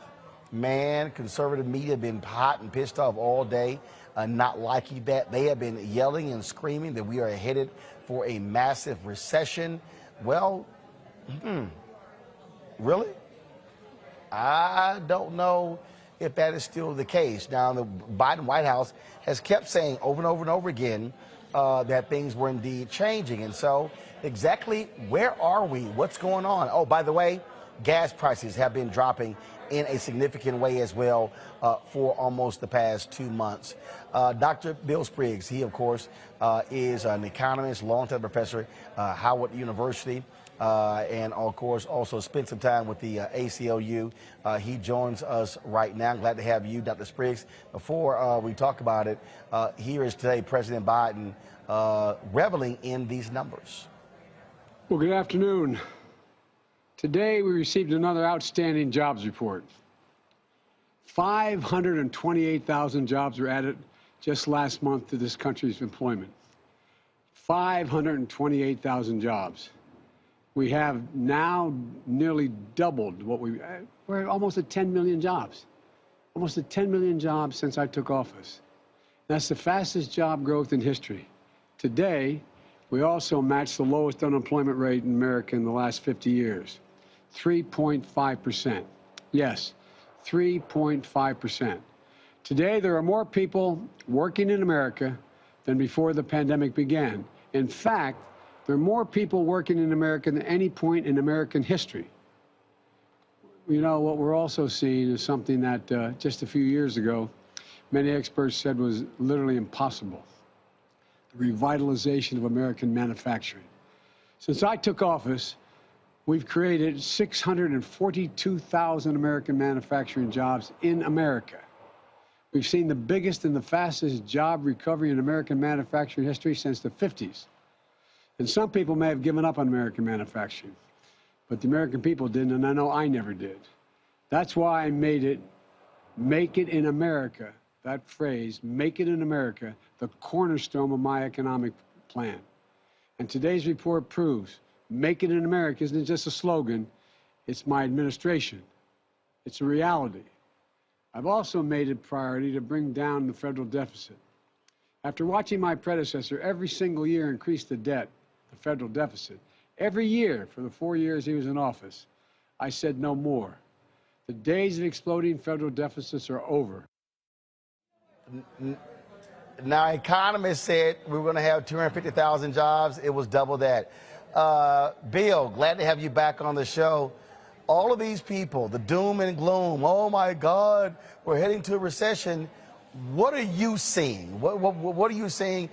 Man, conservative media have been hot and pissed off all day, not liking that. They have been yelling and screaming that we are headed for a massive recession. Well, really? I don't know if that is still the case. Now, the Biden White House has kept saying over and over and over again that things were indeed changing. And so exactly where are we? What's going on? Oh, by the way, gas prices have been dropping in a significant way as well for almost the past 2 months. Dr. Bill Spriggs, he, of course, is an economist, longtime professor at Howard University. And of course, also spent some time with the ACLU. He joins us right now. Glad to have you, Dr. Spriggs. Before we talk about it, here is today President Biden reveling in these numbers. Well, good afternoon. Today we received another outstanding jobs report. 528,000 jobs were added just last month to this country's employment. 528,000 jobs. We have now nearly doubled what we're almost at 10 million jobs. Almost at 10 million jobs since I took office. That's the fastest job growth in history. Today, we also matched the lowest unemployment rate in America in the last 50 years, 3.5%. Yes, 3.5%. Today, there are more people working in America than before the pandemic began. In fact, there are more people working in America than any point in American history. you know, what we're also seeing is something that just a few years ago, many experts said was literally impossible: the revitalization of American manufacturing. Since I took office, we've created 642,000 American manufacturing jobs in America. We've seen the biggest and the fastest job recovery in American manufacturing history since the 50s. And some people may have given up on American manufacturing, but the American people didn't, and I know I never did. That's why I made it, "Make it in America," that phrase, "Make it in America," the cornerstone of my economic plan. And today's report proves "Make it in America" isn't just a slogan, it's my administration. It's a reality. I've also made it a priority to bring down the federal deficit. After watching my predecessor every single year increase the debt, the federal deficit, every year for the 4 years he was in office, I said no more. The days of exploding federal deficits are over. Now, economists said we were going to have 250,000 jobs. It was double that. Bill, glad to have you back on the show. All of these people, the doom and gloom, oh my God, we're heading to a recession. What are you seeing? What are you seeing?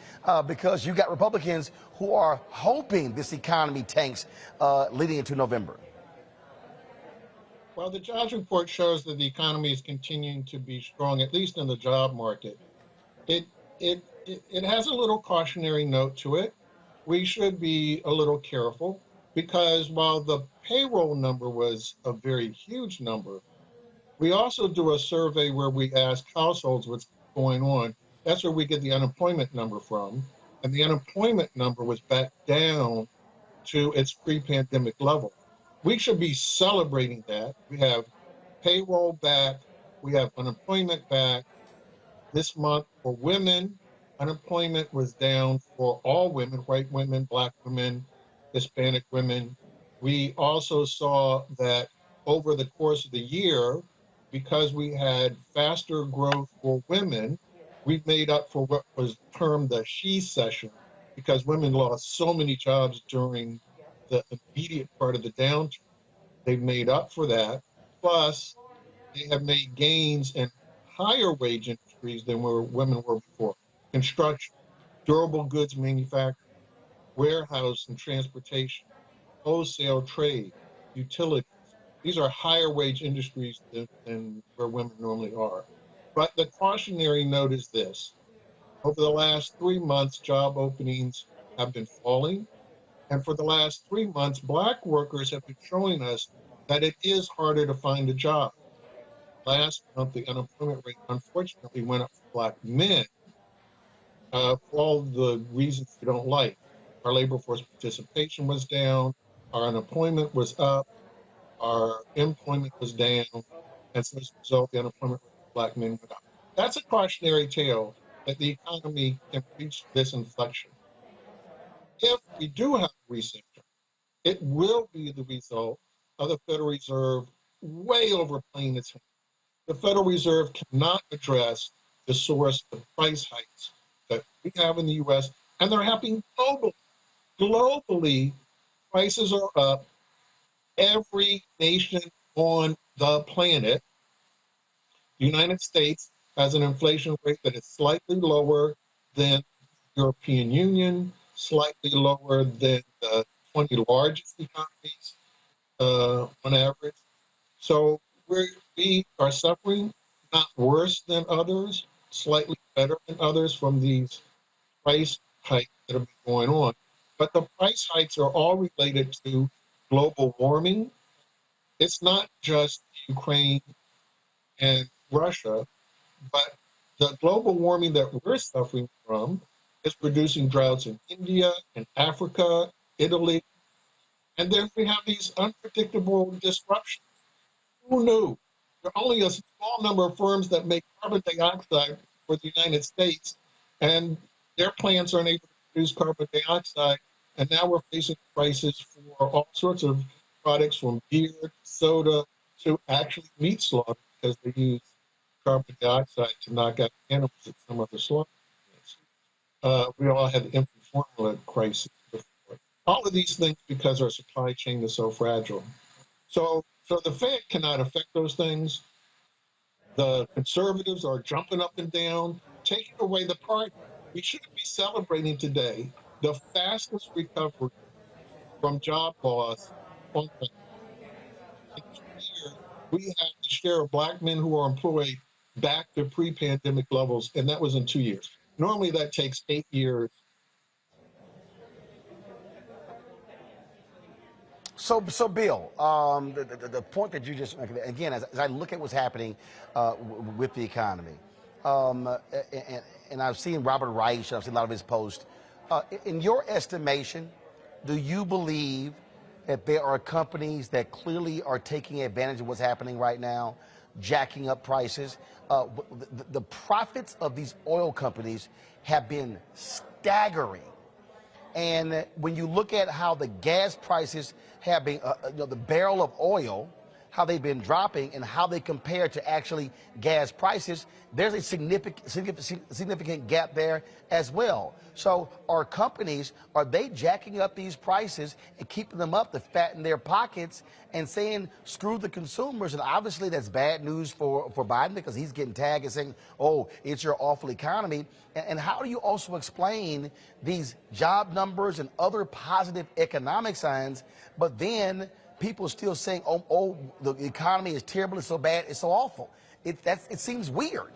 Because you got Republicans who are hoping this economy tanks leading into November. Well, the jobs report shows that the economy is continuing to be strong, at least in the job market. It has a little cautionary note to it. We should be a little careful, because while the payroll number was a very huge number, we also do a survey where we ask households what's going on. That's where we get the unemployment number from. And the unemployment number was back down to its pre-pandemic level. We should be celebrating that. We have payroll back. We have unemployment back. This month for women, unemployment was down for all women, white women, black women, Hispanic women. We also saw that over the course of the year, because we had faster growth for women, we made up for what was termed the she session, because women lost so many jobs during the immediate part of the downturn. They made up for that. Plus, they have made gains in higher wage industries than where women were before. Construction, durable goods manufacturing, warehouse and transportation, wholesale trade, utilities. These are higher wage industries than where women normally are. But the cautionary note is this: over the last 3 months, job openings have been falling. And for the last 3 months, Black workers have been showing us that it is harder to find a job. Last month, the unemployment rate unfortunately went up for Black men for all the reasons we don't like. Our labor force participation was down, our unemployment was up, our employment was down, and so as a result, the unemployment rate for Black men went up. That's a cautionary tale that the economy can reach this inflection. If we do have a recession, it will be the result of the Federal Reserve way overplaying its hand. The Federal Reserve cannot address the source of price hikes that we have in the U.S., and they're happening globally. Globally, prices are up. Every nation on the planet, the United States, has an inflation rate that is slightly lower than the European Union, slightly lower than the 20 largest economies on average. So we are suffering, not worse than others, slightly better than others from these price hikes that have been going on. But the price hikes are all related to global warming. It's not just Ukraine and Russia, but the global warming that we're suffering from is producing droughts in India and Africa, Italy. And then we have these unpredictable disruptions. Who knew? There are only a small number of firms that make carbon dioxide for the United States, and their plants aren't able to produce carbon dioxide. And now we're facing prices for all sorts of products, from beer, soda, to actually meat slaughter, because they use carbon dioxide to knock out animals at some other slaughter plants. We all had the infant formula crisis before. All of these things because our supply chain is so fragile. So So the Fed cannot affect those things. The conservatives are jumping up and down, taking away the party. We should be celebrating today the fastest recovery from job loss on record. In 2 years, we have the share of Black men who are employed back to pre-pandemic levels, and that was in 2 years. Normally, that takes 8 years. So Bill, the point that you just make, again, as I look at what's happening with the economy, and I've seen Robert Reich, I've seen a lot of his posts. In your estimation, do you believe that there are companies that clearly are taking advantage of what's happening right now, jacking up prices? The profits of these oil companies have been staggering. And when you look at how the gas prices have been, the barrel of oil, how they've been dropping and how they compare to actually gas prices, there's a significant gap there as well. So are companies, are they jacking up these prices and keeping them up to fatten their pockets and saying, screw the consumers? And obviously that's bad news for Biden, because he's getting tagged and saying, oh, it's your awful economy. And how do you also explain these job numbers and other positive economic signs, but then people still saying, oh, the economy is terrible, it's so bad, it's so awful? It seems weird.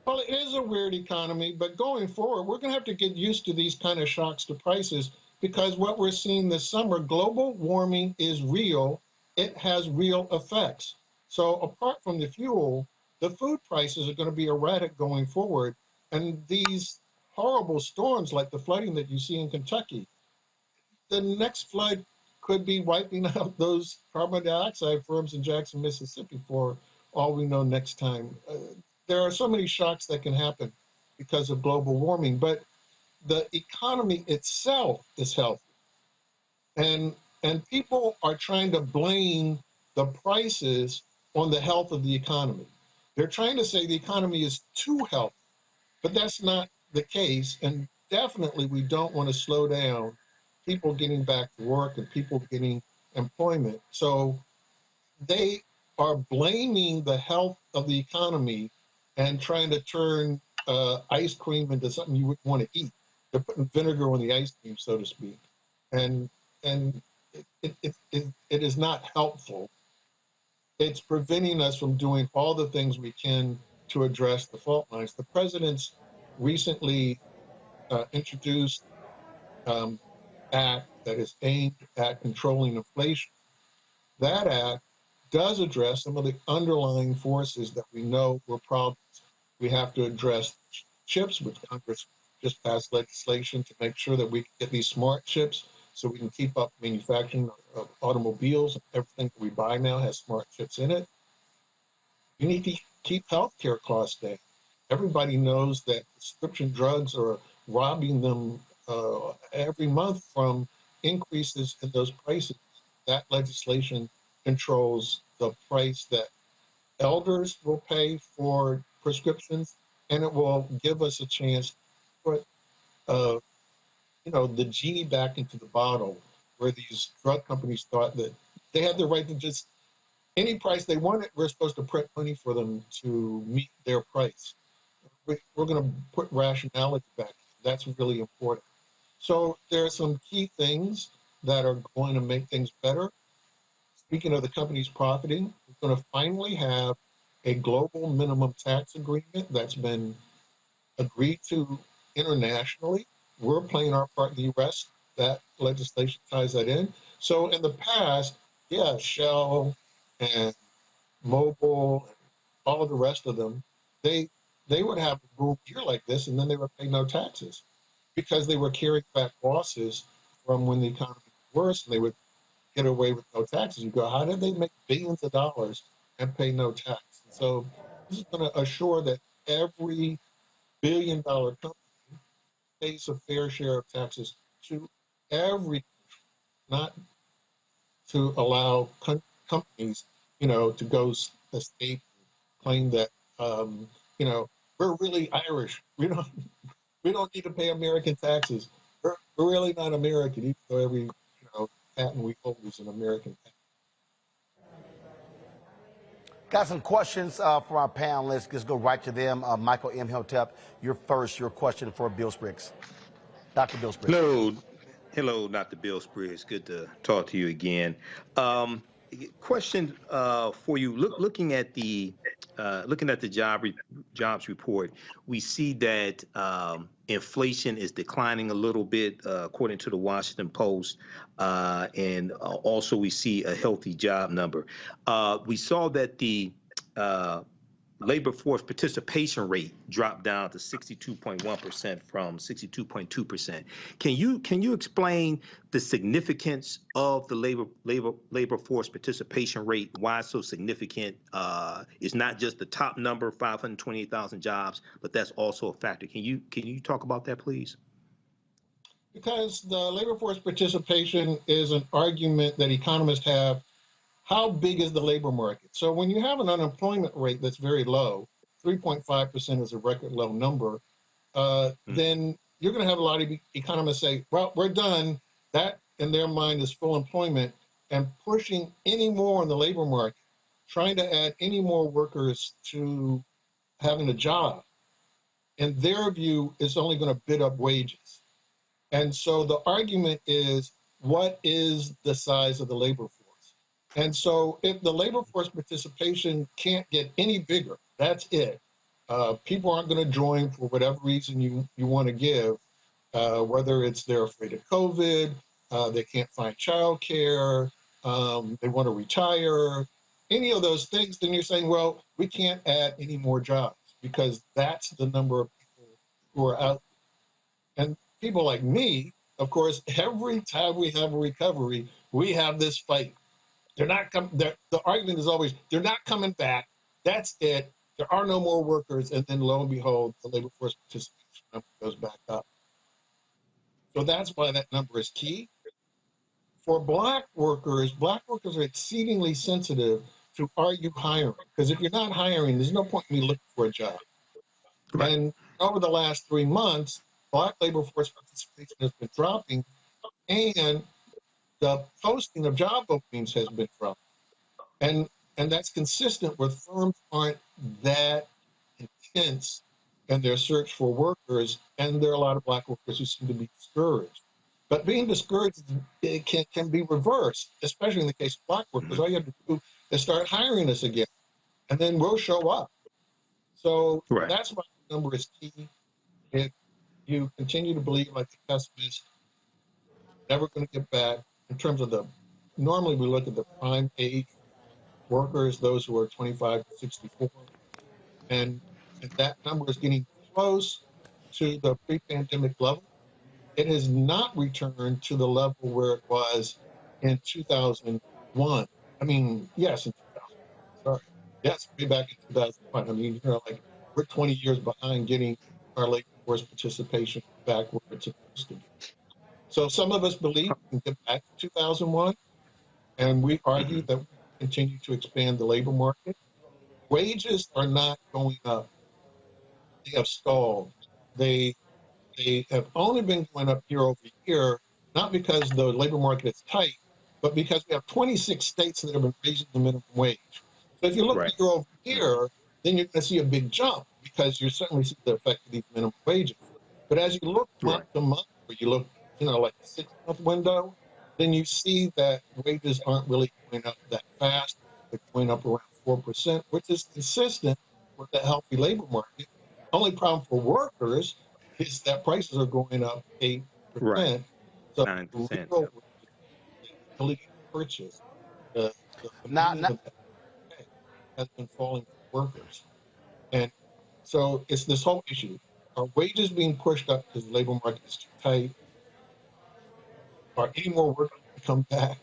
Well, it is a weird economy, but going forward, we're going to have to get used to these kind of shocks to prices, because what we're seeing this summer, global warming is real. It has real effects. So apart from the fuel, the food prices are going to be erratic going forward. And these horrible storms like the flooding that you see in Kentucky, the next flood could be wiping out those carbon dioxide firms in Jackson, Mississippi, for all we know next time. There are so many shocks that can happen because of global warming, but the economy itself is healthy. And people are trying to blame the prices on the health of the economy. They're trying to say the economy is too healthy, but that's not the case. And definitely we don't want to slow down people getting back to work and people getting employment. So they are blaming the health of the economy and trying to turn ice cream into something you wouldn't want to eat. They're putting vinegar on the ice cream, so to speak. And it is not helpful. It's preventing us from doing all the things we can to address the fault lines. The president's recently introduced act that is aimed at controlling inflation. That act does address some of the underlying forces that we know were problems. We have to address chips, which Congress just passed legislation to make sure that we can get these smart chips so we can keep up manufacturing of automobiles. Everything that we buy now has smart chips in it. You need to keep healthcare costs down. Everybody knows that prescription drugs are robbing them every month from increases in those prices. That legislation controls the price that elders will pay for prescriptions, and it will give us a chance to put the genie back into the bottle, where these drug companies thought that they had the right to just any price they wanted. We're supposed to print money for them to meet their price. We're going to put rationality back. That's really important. So there are some key things that are going to make things better. Speaking of the companies profiting, we're going to finally have a global minimum tax agreement that's been agreed to internationally. We're playing our part in the U.S. That legislation ties that in. So in the past, yeah, Shell and Mobil and all of the rest of them, they would have a boom year like this, and then they would pay no taxes because they were carrying back losses from when the economy was worse, and they would get away with no taxes. You go, how did they make billions of dollars and pay no tax? So this is going to assure that every billion-dollar company pays a fair share of taxes to every country, not to allow companies, to go escape, claim that, we're really Irish. We don't need to pay American taxes. We're really not American, even though every patent we hold is an American patent. Got some questions for our panelists. Let's go right to them. Michael M. Hotep, you're first. Your question for Bill Spriggs. Dr. Bill Spriggs. Hello, Dr. Bill Spriggs. Good to talk to you again. Question for you. Looking at the jobs report, we see that inflation is declining a little bit, according to the Washington Post, and also we see a healthy job number. We saw that the labor force participation rate dropped down to 62.1% from 62.2%. Can you explain the significance of the labor force participation rate? Why it's so significant? It's not just the top number, 528,000 jobs, but that's also a factor. Can you talk about that, please? Because the labor force participation is an argument that economists have. How big is the labor market? So when you have an unemployment rate that's very low, 3.5% is a record low number, then you're going to have a lot of economists say, well, we're done. That, in their mind, is full employment, and pushing any more in the labor market, trying to add any more workers to having a job, in their view, is only going to bid up wages. And so the argument is, what is the size of the labor force? And so if the labor force participation can't get any bigger, that's it. People aren't going to join for whatever reason you want to give, whether it's they're afraid of COVID, they can't find childcare, they want to retire, any of those things, then you're saying, well, we can't add any more jobs because that's the number of people who are out. And people like me, of course, every time we have a recovery, we have this fight. They're not coming. The argument is always, they're not coming back. That's it. There are no more workers. And then lo and behold, the labor force participation number goes back up. So that's why that number is key. For Black workers are exceedingly sensitive to, are you hiring? Because if you're not hiring, there's no point in me looking for a job. Right. And over the last 3 months, Black labor force participation has been dropping, and the posting of job openings has been dropping. And that's consistent with firms aren't that intense in their search for workers, and there are a lot of Black workers who seem to be discouraged. But being discouraged, it can be reversed, especially in the case of Black workers. All you have to do is start hiring us again, and then we'll show up. So that's why the number is key. If you continue to believe like the pessimist, never going to get back. In terms of normally we look at the prime age workers, those who are 25 to 64, and that number is getting close to the pre-pandemic level. It has not returned to the level where it was in 2001. I mean, yes, in 2000. Sorry. Yes, way back in 2001. I mean, like we're 20 years behind getting our labor force participation back where it's supposed to be. So some of us believe we can get back to 2001, and we argue that we continue to expand the labor market. Wages are not going up. They have stalled. They have only been going up year over year, not because the labor market is tight, but because we have 26 states that have been raising the minimum wage. So if you look year over year, then you're going to see a big jump because you certainly see the effect of these minimum wages. But as you look month to month, or you look, like a 6-month window, then you see that wages aren't really going up that fast. They're going up around 4%, which is consistent with the healthy labor market. Only problem for workers is that prices are going up 8%. Right. So 9%. The ability to purchase has been falling for workers. And so it's this whole issue. Are wages being pushed up because the labor market is too tight? Are any more workers to come back?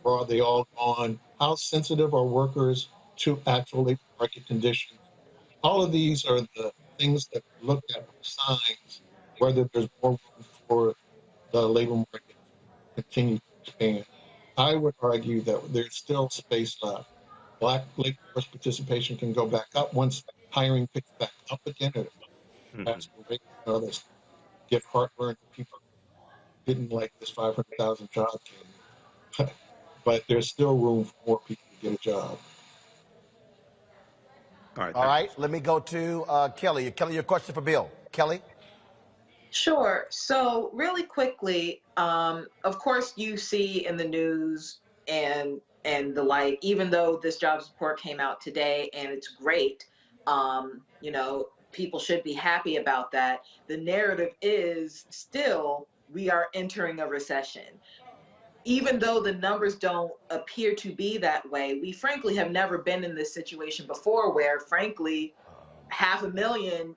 Or are they all gone? How sensitive are workers to actual labor market conditions? All of these are the things that we look at for signs whether there's more room for the labor market to continue to expand. I would argue that there's still space left. Black labor force participation can go back up once hiring picks back up again at a faster rate. That's give heartburn to people who didn't like this 500,000 job came. But there's still room for more people to get a job. All right. All right, let me go to Kelly. Kelly, your question for Bill. Kelly? Sure. So really quickly, of course you see in the news and the like, even though this jobs report came out today and it's great, you know, people should be happy about that. The narrative is still we are entering a recession. Even though the numbers don't appear to be that way, we frankly have never been in this situation before where frankly 500,000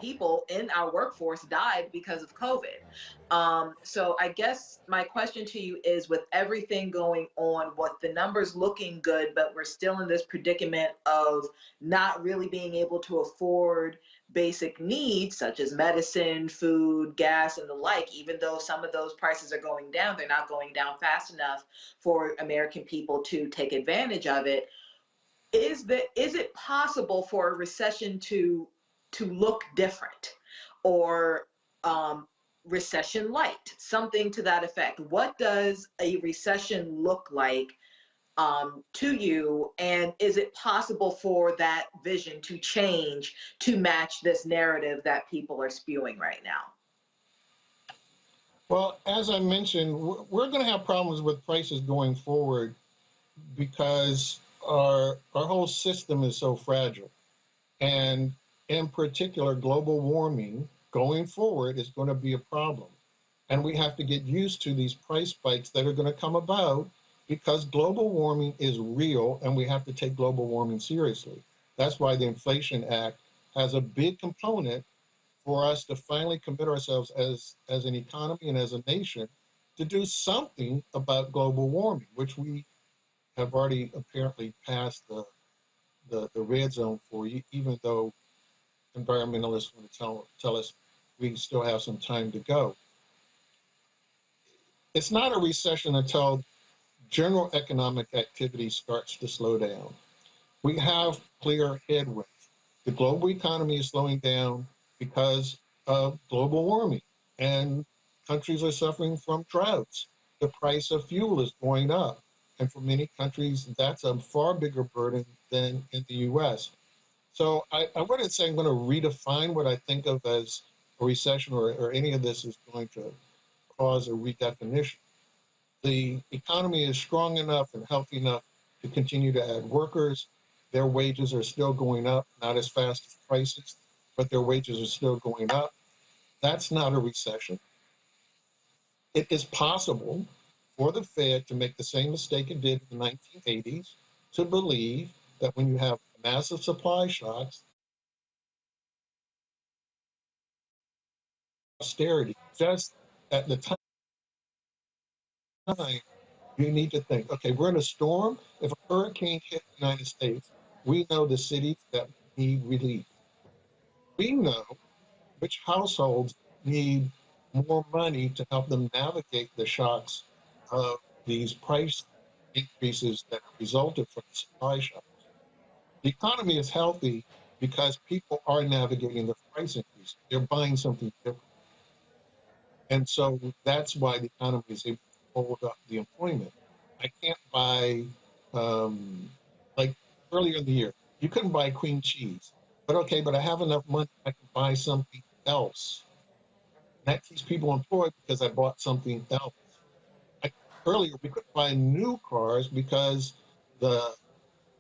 people in our workforce died because of COVID. So I guess my question to you is, with everything going on, with the numbers looking good, but we're still in this predicament of not really being able to afford basic needs such as medicine, food, gas, and the like, even though some of those prices are going down, they're not going down fast enough for American people to take advantage of it. Is it possible for a recession to look different, or recession light, something to that effect? What does a recession look like to you, and is it possible for that vision to change to match this narrative that people are spewing right now? Well, as I mentioned, we're going to have problems with prices going forward because our whole system is so fragile. And in particular, global warming going forward is going to be a problem. And we have to get used to these price spikes that are going to come about because global warming is real and we have to take global warming seriously. That's why the Inflation Act has a big component for us to finally commit ourselves as an economy and as a nation to do something about global warming, which we have already apparently passed the red zone for, even though environmentalists want to tell us we still have some time to go. It's not a recession until general economic activity starts to slow down. We have clear headwinds. The global economy is slowing down because of global warming, and countries are suffering from droughts. The price of fuel is going up. And for many countries, that's a far bigger burden than in the U.S. So I wouldn't say I'm going to redefine what I think of as a recession or any of this is going to cause a redefinition. The economy is strong enough and healthy enough to continue to add workers. Their wages are still going up, not as fast as prices, but their wages are still going up. That's not a recession. It is possible for the Fed to make the same mistake it did in the 1980s, to believe that when you have massive supply shocks, austerity, just at the time, you need to think, okay, we're in a storm. If a hurricane hit the United States, we know the cities that need relief. We know which households need more money to help them navigate the shocks of these price increases that resulted from the supply shocks. The economy is healthy because people are navigating the price increase. They're buying something different. And so that's why the economy is able to hold up the employment. I can't buy, like earlier in the year, you couldn't buy cream cheese. But okay, but I have enough money, I can buy something else. That keeps people employed because I bought something else. Earlier, we couldn't buy new cars because the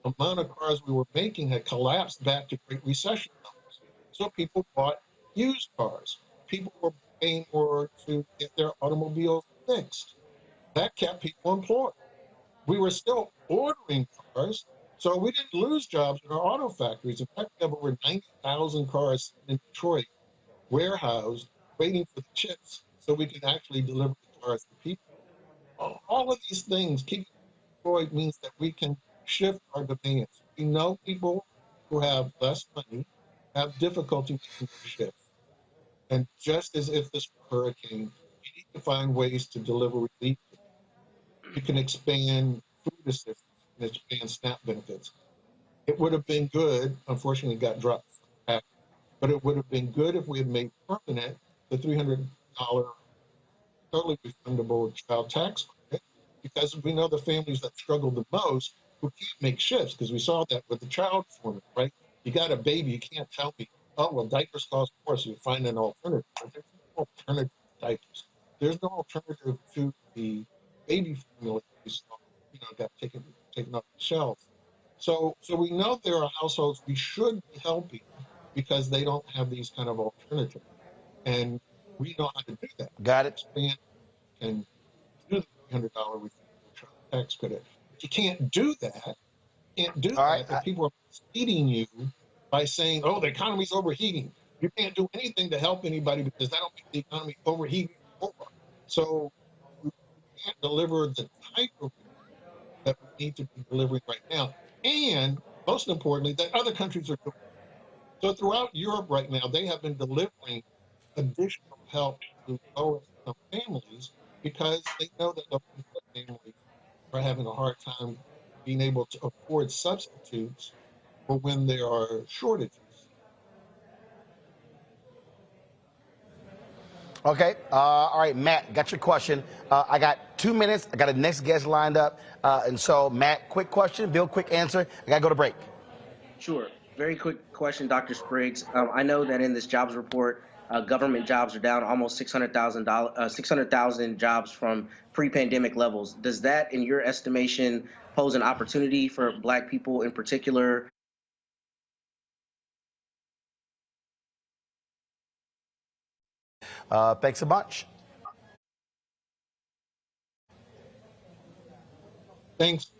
amount of cars we were making had collapsed back to Great Recession levels. So people bought used cars. People were paying more to get their automobiles fixed. That kept people employed. We were still ordering cars, so we didn't lose jobs in our auto factories. In fact, we have over 90,000 cars in Detroit warehoused waiting for the chips so we can actually deliver the cars to people. All of these things, keeping employed means that we can shift our demands. We know people who have less money have difficulty making the shift. And just as if this were a hurricane, you need to find ways to deliver relief. You can expand food assistance and expand SNAP benefits. It would have been good, unfortunately it got dropped, but it would have been good if we had made permanent the $300 totally refundable child tax credit, because we know the families that struggle the most who can't make shifts, because we saw that with the child formula, right? You got a baby, you can't tell me, oh, well, diapers cost more, so you find an alternative. But there's no alternative to diapers. There's no alternative to the baby formula that we saw, got taken off the shelves. So we know there are households we should be helping because they don't have these kind of alternatives. And we know how to do that. Got it. And do the $300 refundable child tax credit. But you can't do that. If people are misleading you by saying, oh, the economy's overheating. You can't do anything to help anybody because that'll make the economy overheating more. So we can't deliver the type of that we need to be delivering right now. And most importantly, that other countries are doing. So throughout Europe right now, they have been delivering additional help to lower income families because they know that low income families are having a hard time being able to afford substitutes for when there are shortages. Okay. All right, Matt, got your question. I got 2 minutes. I got a next guest lined up. And so, Matt, quick question, Bill, quick answer. I got to go to break. Sure. Very quick question, Dr. Spriggs. I know that in this jobs report, government jobs are down almost 600,000 jobs from pre-pandemic levels. Does that, in your estimation, pose an opportunity for Black people in particular? Thanks a bunch. Thanks.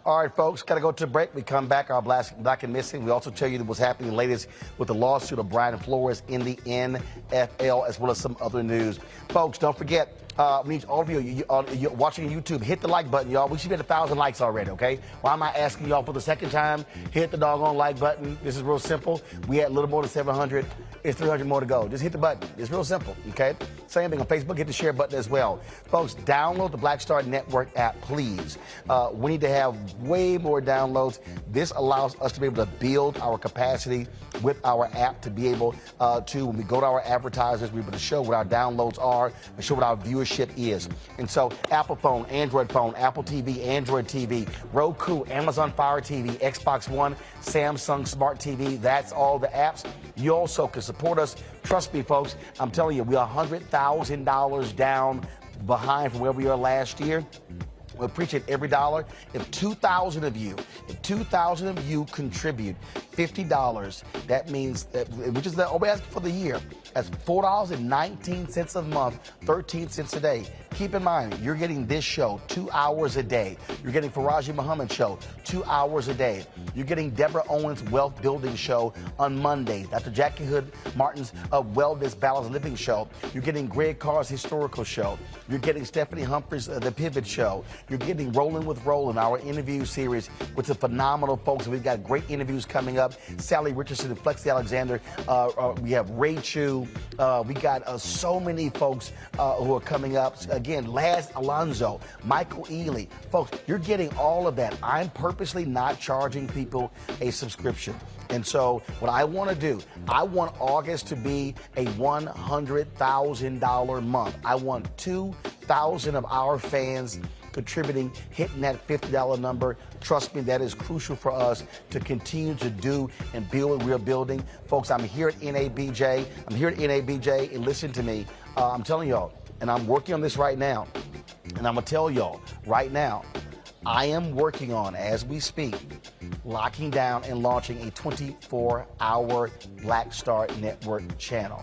All right, folks, got to go to a break. We come back, our Black and Missing. We also tell you what's happening latest with the lawsuit of Brian Flores in the NFL, as well as some other news. Folks, don't forget, we need all of you, you're watching YouTube, hit the like button, y'all. We should be at 1,000 likes already, okay? Why am I asking y'all for the second time? Hit the doggone like button. This is real simple. We had a little more than 700. It's 300 more to go. Just hit the button. It's real simple, okay? Same thing on Facebook. Hit the share button as well. Folks, download the Black Star Network app, please. We need to have way more downloads. This allows us to be able to build our capacity with our app to be able to, when we go to our advertisers, be able to show what our downloads are and show what our viewership is. And so Apple phone, Android phone, Apple TV, Android TV, Roku, Amazon Fire TV, Xbox One, Samsung Smart TV, that's all the apps. You also can support us. Trust me, folks, I'm telling you, we are $100,000 down behind from where we were last year. We appreciate every dollar. If 2,000 of you contribute $50, that means that, which is all we ask for the year. That's $4.19 a month, 13 cents a day. Keep in mind, you're getting this show 2 hours a day. You're getting Faraji Muhammad show 2 hours a day. You're getting Deborah Owens' Wealth Building show on Monday. Dr. Jackie Hood Martin's Wellness Balanced Living show. You're getting Greg Carr's Historical show. You're getting Stephanie Humphreys' The Pivot show. You're getting Rolling with Roland, our interview series with some phenomenal folks. We've got great interviews coming up. Sally Richardson and Flexi Alexander. We have Ray Chu. We got so many folks who are coming up. Again, Laz Alonso, Michael Ealy. Folks, you're getting all of that. I'm purposely not charging people a subscription. And so what I want to do, I want August to be a $100,000 month. I want 2,000 of our fans contributing, hitting that $50 number. Trust me, that is crucial for us to continue to do and build what we're building. Folks, I'm here at NABJ. And listen to me. I'm telling y'all, and I'm working on this right now. And I'm going to tell y'all right now, I am working on, as we speak, locking down and launching a 24-hour Black Star Network channel.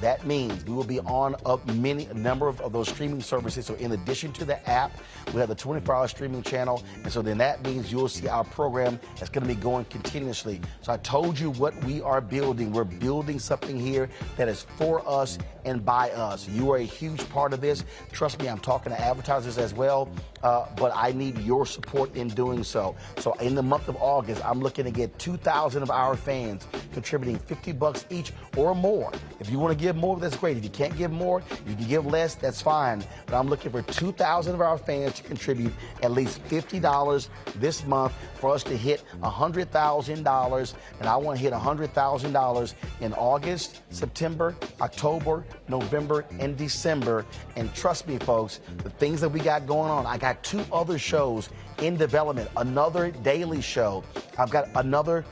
That means we will be on a number of those streaming services. So in addition to the app, we have the 24-hour streaming channel. And so then that means you'll see our program that's going to be going continuously. So I told you what we are building. We're building something here that is for us and by us. You are a huge part of this. Trust me, I'm talking to advertisers as well. But I need your support in doing so. So in the month of August, I'm looking to get 2,000 of our fans contributing $50 each or more. If you want to give give more, that's great. If you can't give more, you can give less, that's fine. But I'm looking for 2,000 of our fans to contribute at least $50 this month for us to hit $100,000. And I want to hit $100,000 in August, September, October, November, and December. And trust me, folks, the things that we got going on, I got 2 other shows in development, another daily show. I've got another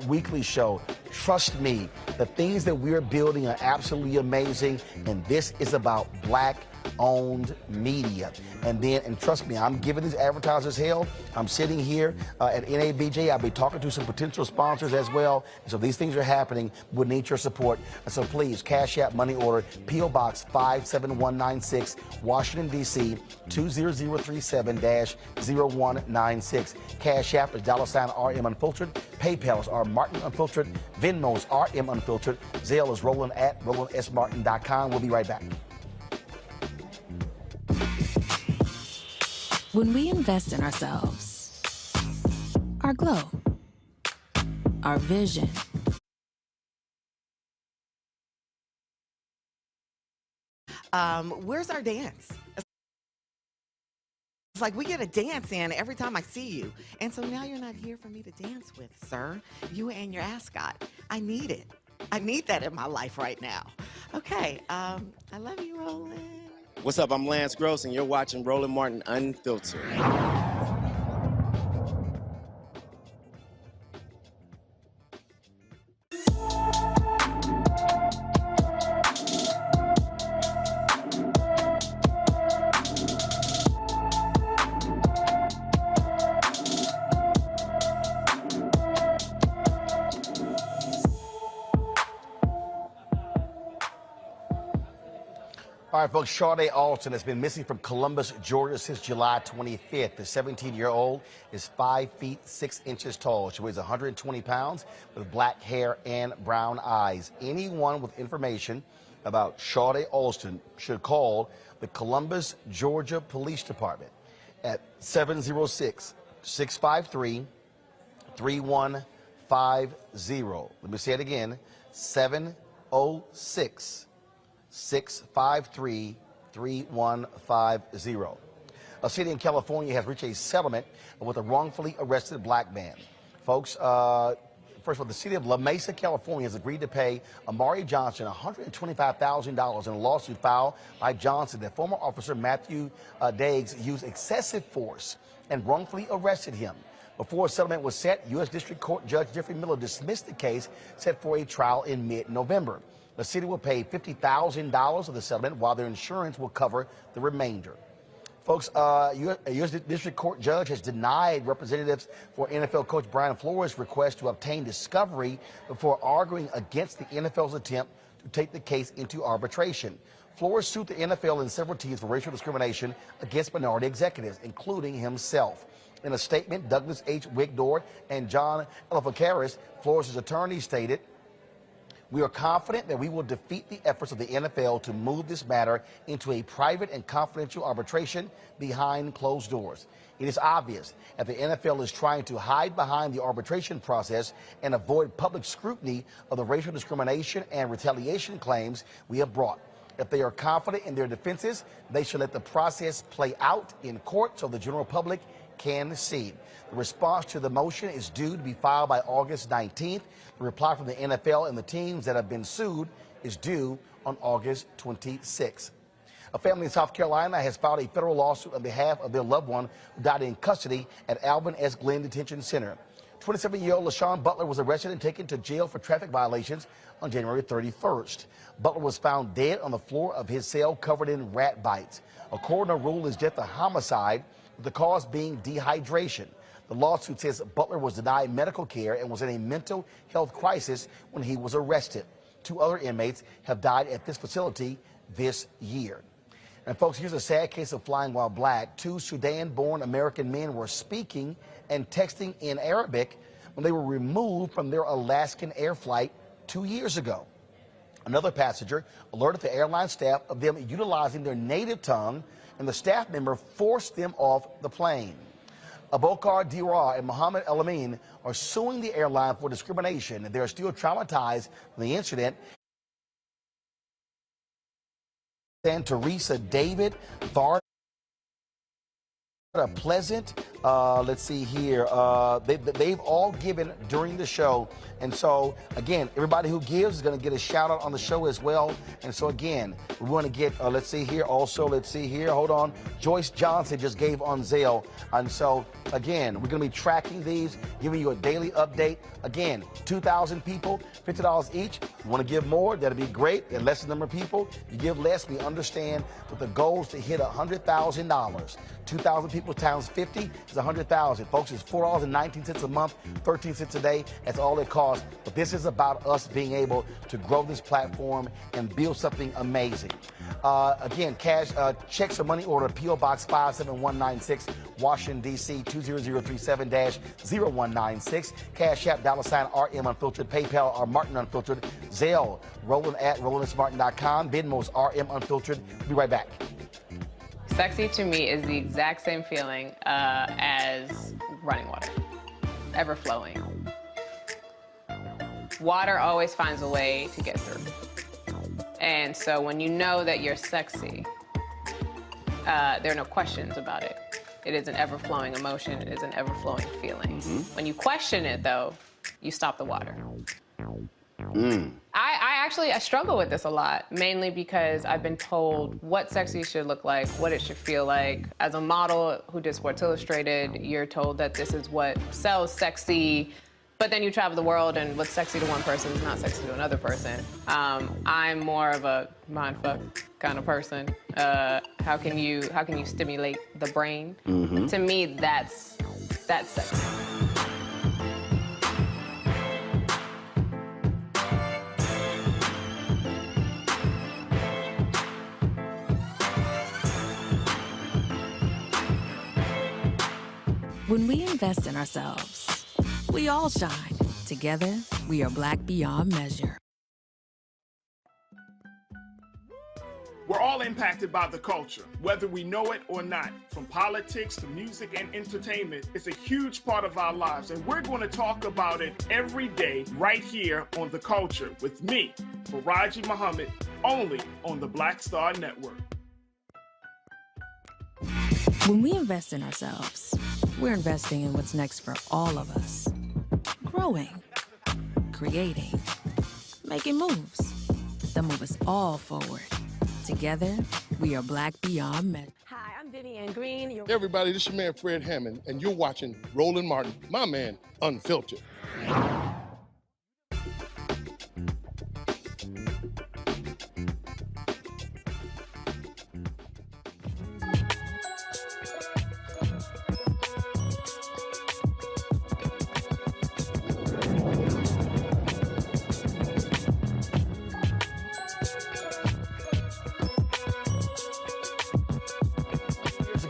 weekly show. Trust me, the things that we're building are absolutely amazing, and this is about Black-owned media. And trust me, I'm giving these advertisers hell. I'm sitting here at NABJ. I'll be talking to some potential sponsors as well. And so these things are happening. We need your support. And so please, Cash App, money order, P.O. Box 57196, Washington, D.C. 20037-0196. Cash App is $RM Unfiltered. PayPal is R Martin Unfiltered. Venmo is RM Unfiltered. Zelle is Roland at RolandSMartin.com. We'll be right back. When we invest in ourselves, our glow, our vision, where's our dance? It's like we get a dance in every time I see you. And so now you're not here for me to dance with, sir. You and your ascot. I need it. I need that in my life right now. Okay, I love you, Roland. What's up? I'm Lance Gross, and you're watching Roland Martin Unfiltered. All right, folks, Sade Alston has been missing from Columbus, Georgia since July 25th. The 17-year-old is 5 feet 6 inches tall. She weighs 120 pounds with black hair and brown eyes. Anyone with information about Sade Alston should call the Columbus, Georgia Police Department at 706-653-3150. Let me say it again, 706-653-3150. A city in California has reached a settlement with a wrongfully arrested black man. Folks, first of all, the city of La Mesa, California has agreed to pay Amari Johnson $125,000 in a lawsuit filed by Johnson that former officer Matthew Diggs used excessive force and wrongfully arrested him. Before a settlement was set, U.S. District Court Judge Jeffrey Miller dismissed the case set for a trial in mid-November. The city will pay $50,000 of the settlement, while their insurance will cover the remainder. Folks, a U.S. District Court judge has denied representatives for NFL coach Brian Flores' request to obtain discovery before arguing against the NFL's attempt to take the case into arbitration. Flores sued the NFL and several teams for racial discrimination against minority executives, including himself. In a statement, Douglas H. Wigdord and John Elefakaris, Flores' attorney, stated, "We are confident that we will defeat the efforts of the NFL to move this matter into a private and confidential arbitration behind closed doors. It is obvious that the NFL is trying to hide behind the arbitration process and avoid public scrutiny of the racial discrimination and retaliation claims we have brought. If they are confident in their defenses, they should let the process play out in court so the general public can see. The response to the motion is due to be filed by August 19th. The reply from the NFL and the teams that have been sued is due on August 26th. A family in South Carolina has filed a federal lawsuit on behalf of their loved one who died in custody at Alvin S. Glenn Detention Center. 27-year-old LaShawn Butler was arrested and taken to jail for traffic violations on January 31st. Butler was found dead on the floor of his cell covered in rat bites. A coroner ruled his death a homicide, with the cause being dehydration. The lawsuit says Butler was denied medical care and was in a mental health crisis when he was arrested. 2 other inmates have died at this facility this year. And folks, here's a sad case of flying while black. 2 Sudan-born American men were speaking and texting in Arabic when they were removed from their Alaskan air flight 2 years ago. Another passenger alerted the airline staff of them utilizing their native tongue, and the staff member forced them off the plane. Abokar Dirar and Mohammed El Amin are suing the airline for discrimination, and they are still traumatized from the incident. and Teresa David, Var Pleasant, let's see here. They've all given during the show. And so, again, everybody who gives is going to get a shout out on the show as well. And so, again, we want to get, let's see here. Also, let's see here. Hold on. Joyce Johnson just gave on Zelle. And so, again, we're going to be tracking these, giving you a daily update. Again, 2,000 people, $50 each. You want to give more, that'll be great. And less number of people, you give less. We understand, but the goal is to hit $100,000. 2,000 people times 50 is 100,000. Folks, it's $4.19 a month, 13 cents a day. That's all it costs. But this is about us being able to grow this platform and build something amazing. Again, cash checks or money order, P.O. Box 57196, Washington, D.C. 20037-0196. Cash App, $RM Unfiltered. PayPal, R Martin Unfiltered. Zelle, Roland@RolandSMartin.com. Venmo's RM Unfiltered. We'll be right back. Sexy to me is the exact same feeling as running water, ever flowing. Water always finds a way to get through. And so when you know that you're sexy, there are no questions about it. It is an ever-flowing emotion. It is an ever-flowing feeling. When you question it, though, you stop the water. I struggle with this a lot, mainly because I've been told what sexy should look like, what it should feel like. As a model who did Sports Illustrated, you're told that this is what sells sexy, but then you travel the world and what's sexy to one person is not sexy to another person. I'm more of a mindfuck kind of person. How can you stimulate the brain? To me, that's sexy. When we invest in ourselves, we all shine. Together, we are black beyond measure. We're all impacted by the culture, whether we know it or not. From politics to music and entertainment, it's a huge part of our lives, and we're going to talk about it every day right here on The Culture with me, Faraji Muhammad, only on the Black Star Network. When we invest in ourselves, we're investing in what's next for all of us. Growing, creating, making moves that move us all forward. Together, we are black beyond measure. Hi, I'm Vivian Green. Hey everybody, this is your man Fred Hammond, and you're watching Roland Martin, my man, Unfiltered.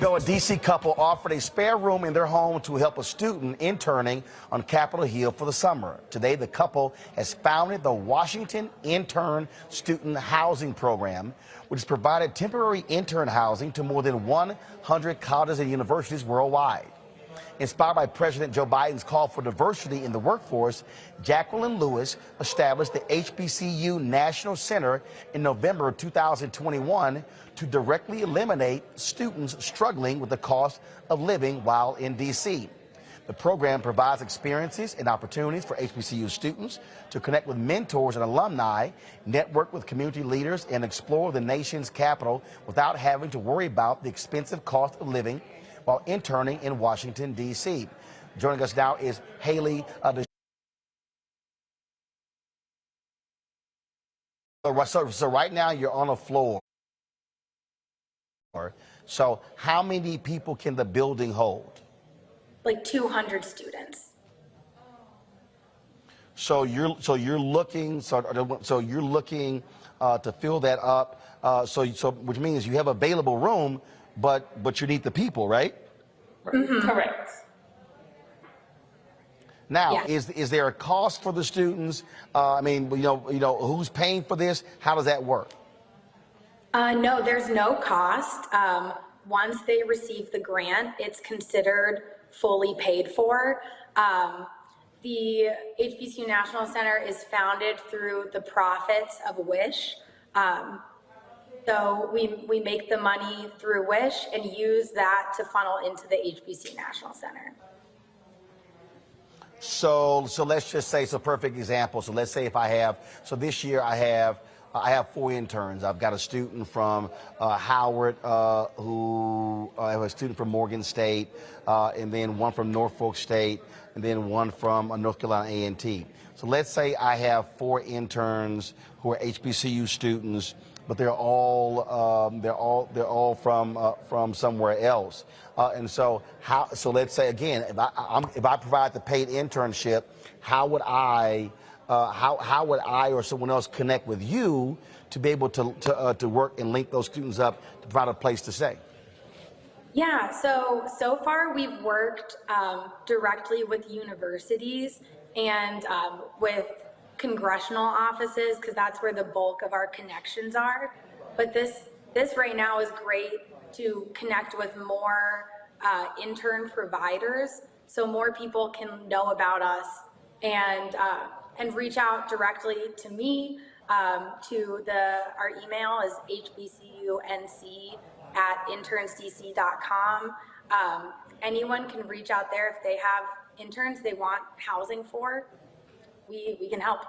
A D.C. couple offered a spare room in their home to help a student interning on Capitol Hill for the summer. Today, the couple has founded the Washington Intern Student Housing Program, which has provided temporary intern housing to more than 100 colleges and universities worldwide. Inspired by President Joe Biden's call for diversity in the workforce, Jacqueline Lewis established the HBCU National Center in November 2021 to directly eliminate students struggling with the cost of living while in D.C. The program provides experiences and opportunities for HBCU students to connect with mentors and alumni, network with community leaders, and explore the nation's capital without having to worry about the expensive cost of living while interning in Washington, D.C. Joining us now is Hayley Dashiell. So right now you're on a floor. So how many people can the building hold? Like 200 students. So you're looking to fill that up. So which means you have available room, but you need the people, right? Correct. Now, Yeah. is there a cost for the students? I mean, you know, who's paying for this? How does that work? No, there's no cost. Once they receive the grant, it's considered fully paid for. The HBCU National Center is founded through the profits of Wish. So we make the money through Wish and use that to funnel into the HBCU National Center. So let's just say, so perfect example. So let's say if I have, so this year I have 4 interns. I've got a student from Howard, I have a student from Morgan State, and then one from Norfolk State, and then one from North Carolina A&T. So let's say I have 4 interns who are HBCU students, but they're all from somewhere else. And so let's say again, if I provide the paid internship, how would I or someone else connect with you to be able to work and link those students up to provide a place to stay? Yeah, so far we've worked directly with universities and with congressional offices, because that's where the bulk of our connections are. But this right now is great to connect with more intern providers, so more people can know about us and reach out directly to me. Our email is hbcunc@internsdc.com. Anyone can reach out there if they have interns they want housing for. We can help.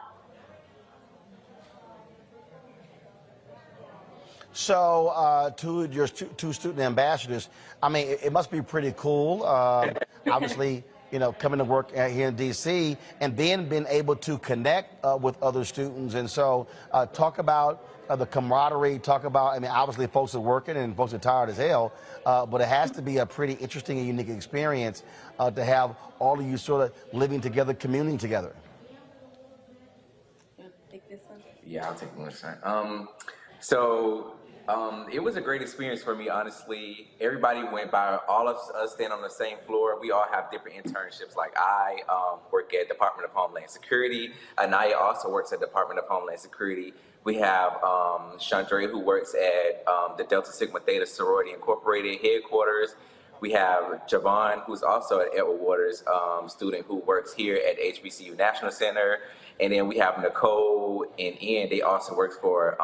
So, to your two student ambassadors, I mean, it must be pretty cool. Obviously, you know, coming to work here in D.C. and then being able to connect with other students. And so, talk about the camaraderie. Talk about, I mean, obviously, folks are working and folks are tired as hell, but it has to be a pretty interesting and unique experience to have all of you sort of living together, communing together. Yeah, I'll take one turn. It was a great experience for me, honestly. Everybody went by, all of us stand on the same floor. We all have different internships. Like I work at Department of Homeland Security. Anaya also works at Department of Homeland Security. We have Chandra, who works at the Delta Sigma Theta Sorority Incorporated headquarters. We have Javon, who's also an Edward Waters student who works here at HBCU National Center. And then we have Nicole and Ian. They also work for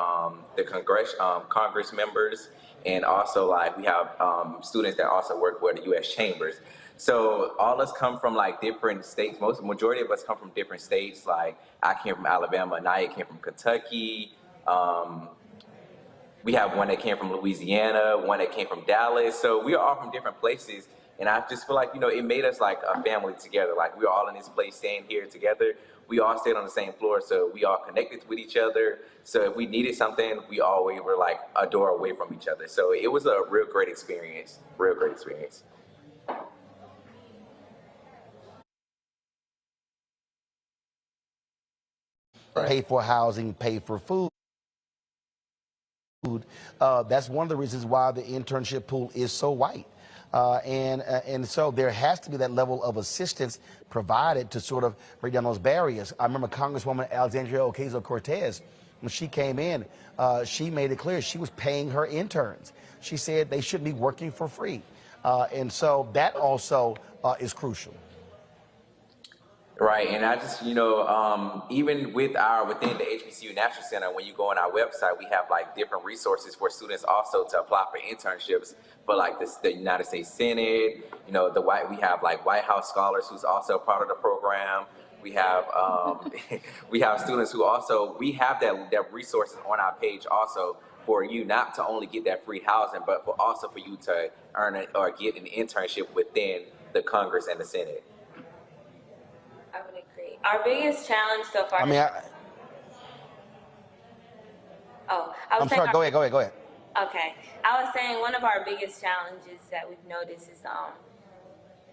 the Congress members. And also like we have students that also work for the U.S. Chambers. So all us come from like different states. Majority of us come from different states. Like I came from Alabama, Naya came from Kentucky. We have one that came from Louisiana, one that came from Dallas. So we are all from different places. And I just feel like, you know, it made us like a family together. Like we were all in this place staying here together. We all stayed on the same floor, so we all connected with each other. So if we needed something, we always were like a door away from each other. So it was a real great experience, real great experience. Pay for housing, pay for food. That's one of the reasons why the internship pool is so white. And so there has to be that level of assistance provided to sort of break down those barriers. I remember Congresswoman Alexandria Ocasio-Cortez, when she came in, she made it clear she was paying her interns. She said they shouldn't be working for free. And so that also is crucial. Right, and I just, you know, even within the HBCU National Center, when you go on our website, we have like different resources for students also to apply for internships for like the United States Senate, you know, we have like White House scholars who's also part of the program. We have we have students who also, we have that resources on our page also for you not to only get that free housing, but also for you to earn it or get an internship within the Congress and the Senate. I would agree. Our biggest challenge so far. I mean, I'm sorry. Go ahead. Okay. I was saying one of our biggest challenges that we've noticed is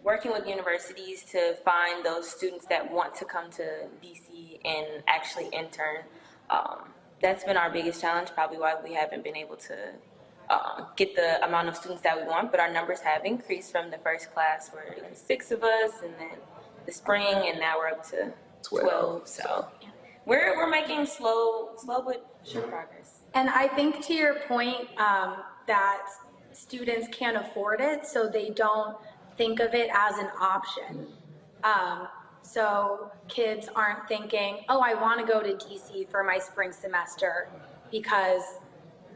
working with universities to find those students that want to come to DC and actually intern. That's been our biggest challenge, probably why we haven't been able to get the amount of students that we want, but our numbers have increased from the first class where it was 6 of us, and then the spring, and now we're up to 12. So yeah. We're making slow but sure progress. And I think to your point that students can't afford it, so they don't think of it as an option. So kids aren't thinking, oh, I want to go to DC for my spring semester because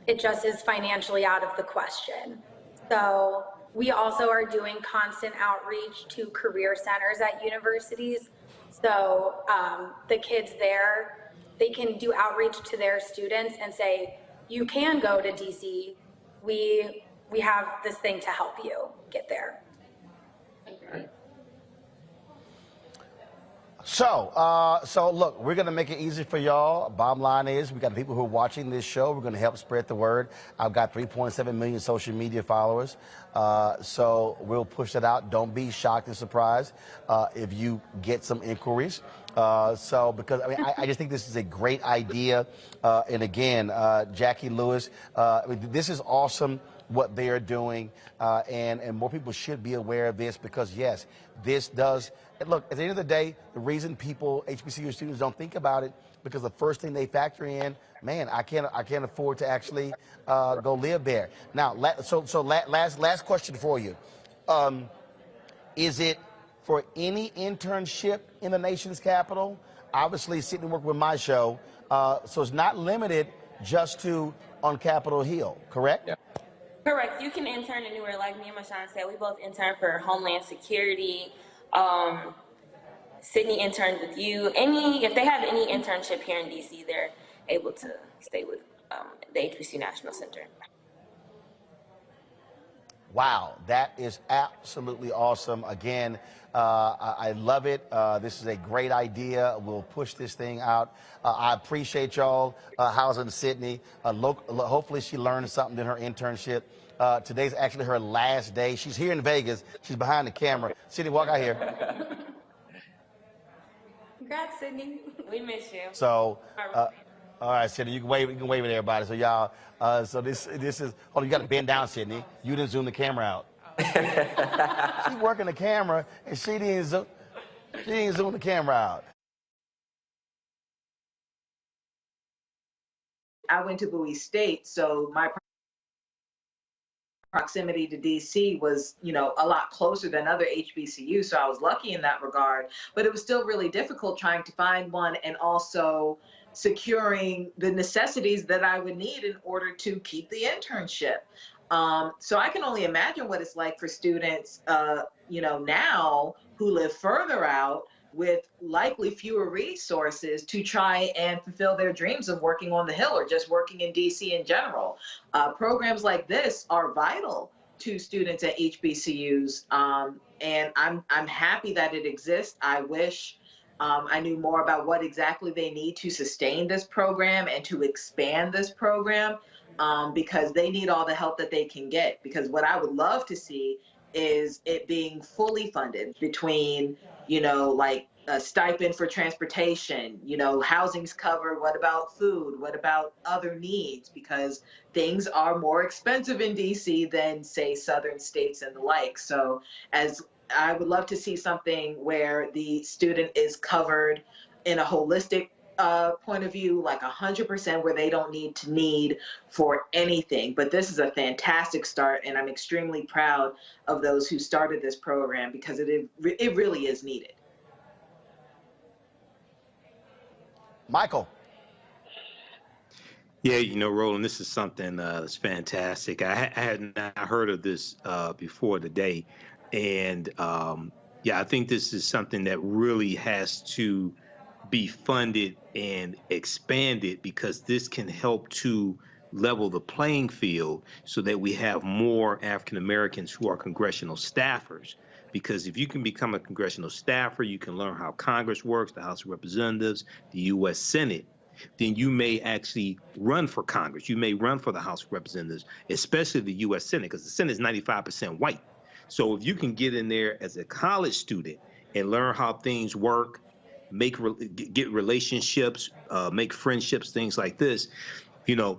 it just is financially out of the question. So we also are doing constant outreach to career centers at universities. So the kids there, they can do outreach to their students and say, you can go to DC. We have this thing to help you get there. So look, we're going to make it easy for y'all. Bottom line is we got people who are watching this show. We're going to help spread the word. I've got 3.7 million social media followers. So we'll push that out. Don't be shocked and surprised if you get some inquiries. Because I just think this is a great idea. And again, Jackie Lewis, this is awesome what they are doing. And more people should be aware of this because, yes, this does. Look, at the end of the day, the reason HBCU students don't think about it, because the first thing they factor in, man, I can't afford to actually go live there. Now, last question for you. Is it for any internship in the nation's capital? Obviously, Sidney worked with my show, so it's not limited just to on Capitol Hill, correct? Yeah. Correct. You can intern anywhere. Like me and Mashawn said, we both intern for Homeland Security. Sidney interned with you. If they have any internship here in DC, they're able to stay with the HBCU National Center. Wow, that is absolutely awesome. Again, I love it. This is a great idea. We'll push this thing out. I appreciate y'all housing Sidney. Hopefully she learned something in her internship. Today's actually her last day. She's here in Vegas. She's behind the camera. Sidney, walk out here. Congrats, Sidney. We miss you. So, all right, Sidney, you can wave at everybody. So y'all, so this is. Hold on, you got to bend down, Sidney. You didn't zoom the camera out. She's working the camera, and she didn't zoom the camera out. I went to Bowie State, so my proximity to DC was, a lot closer than other HBCUs. So I was lucky in that regard, but it was still really difficult trying to find one and also securing the necessities that I would need in order to keep the internship. So I can only imagine what it's like for students, now who live further out with likely fewer resources to try and fulfill their dreams of working on the Hill or just working in DC in general. Programs like this are vital to students at HBCUs, and I'm happy that it exists. I wish I knew more about what exactly they need to sustain this program and to expand this program, because they need all the help that they can get. Because what I would love to see is it being fully funded between, like a stipend for transportation, housing's covered. What about food? What about other needs? Because things are more expensive in DC than, say, southern states and the like. So I would love to see something where the student is covered in a holistic point of view, like 100%, where they don't need for anything. But this is a fantastic start, and I'm extremely proud of those who started this program because it really is needed. Michael. Yeah, Roland, this is something that's fantastic. I had not heard of this before today. And I think this is something that really has to be funded and expanded, because this can help to level the playing field so that we have more African Americans who are congressional staffers. Because if you can become a congressional staffer, you can learn how Congress works, the House of Representatives, the U.S. Senate, then you may actually run for Congress. You may run for the House of Representatives, especially the U.S. Senate, because the Senate is 95% white. So if you can get in there as a college student and learn how things work, get relationships, make friendships, things like this,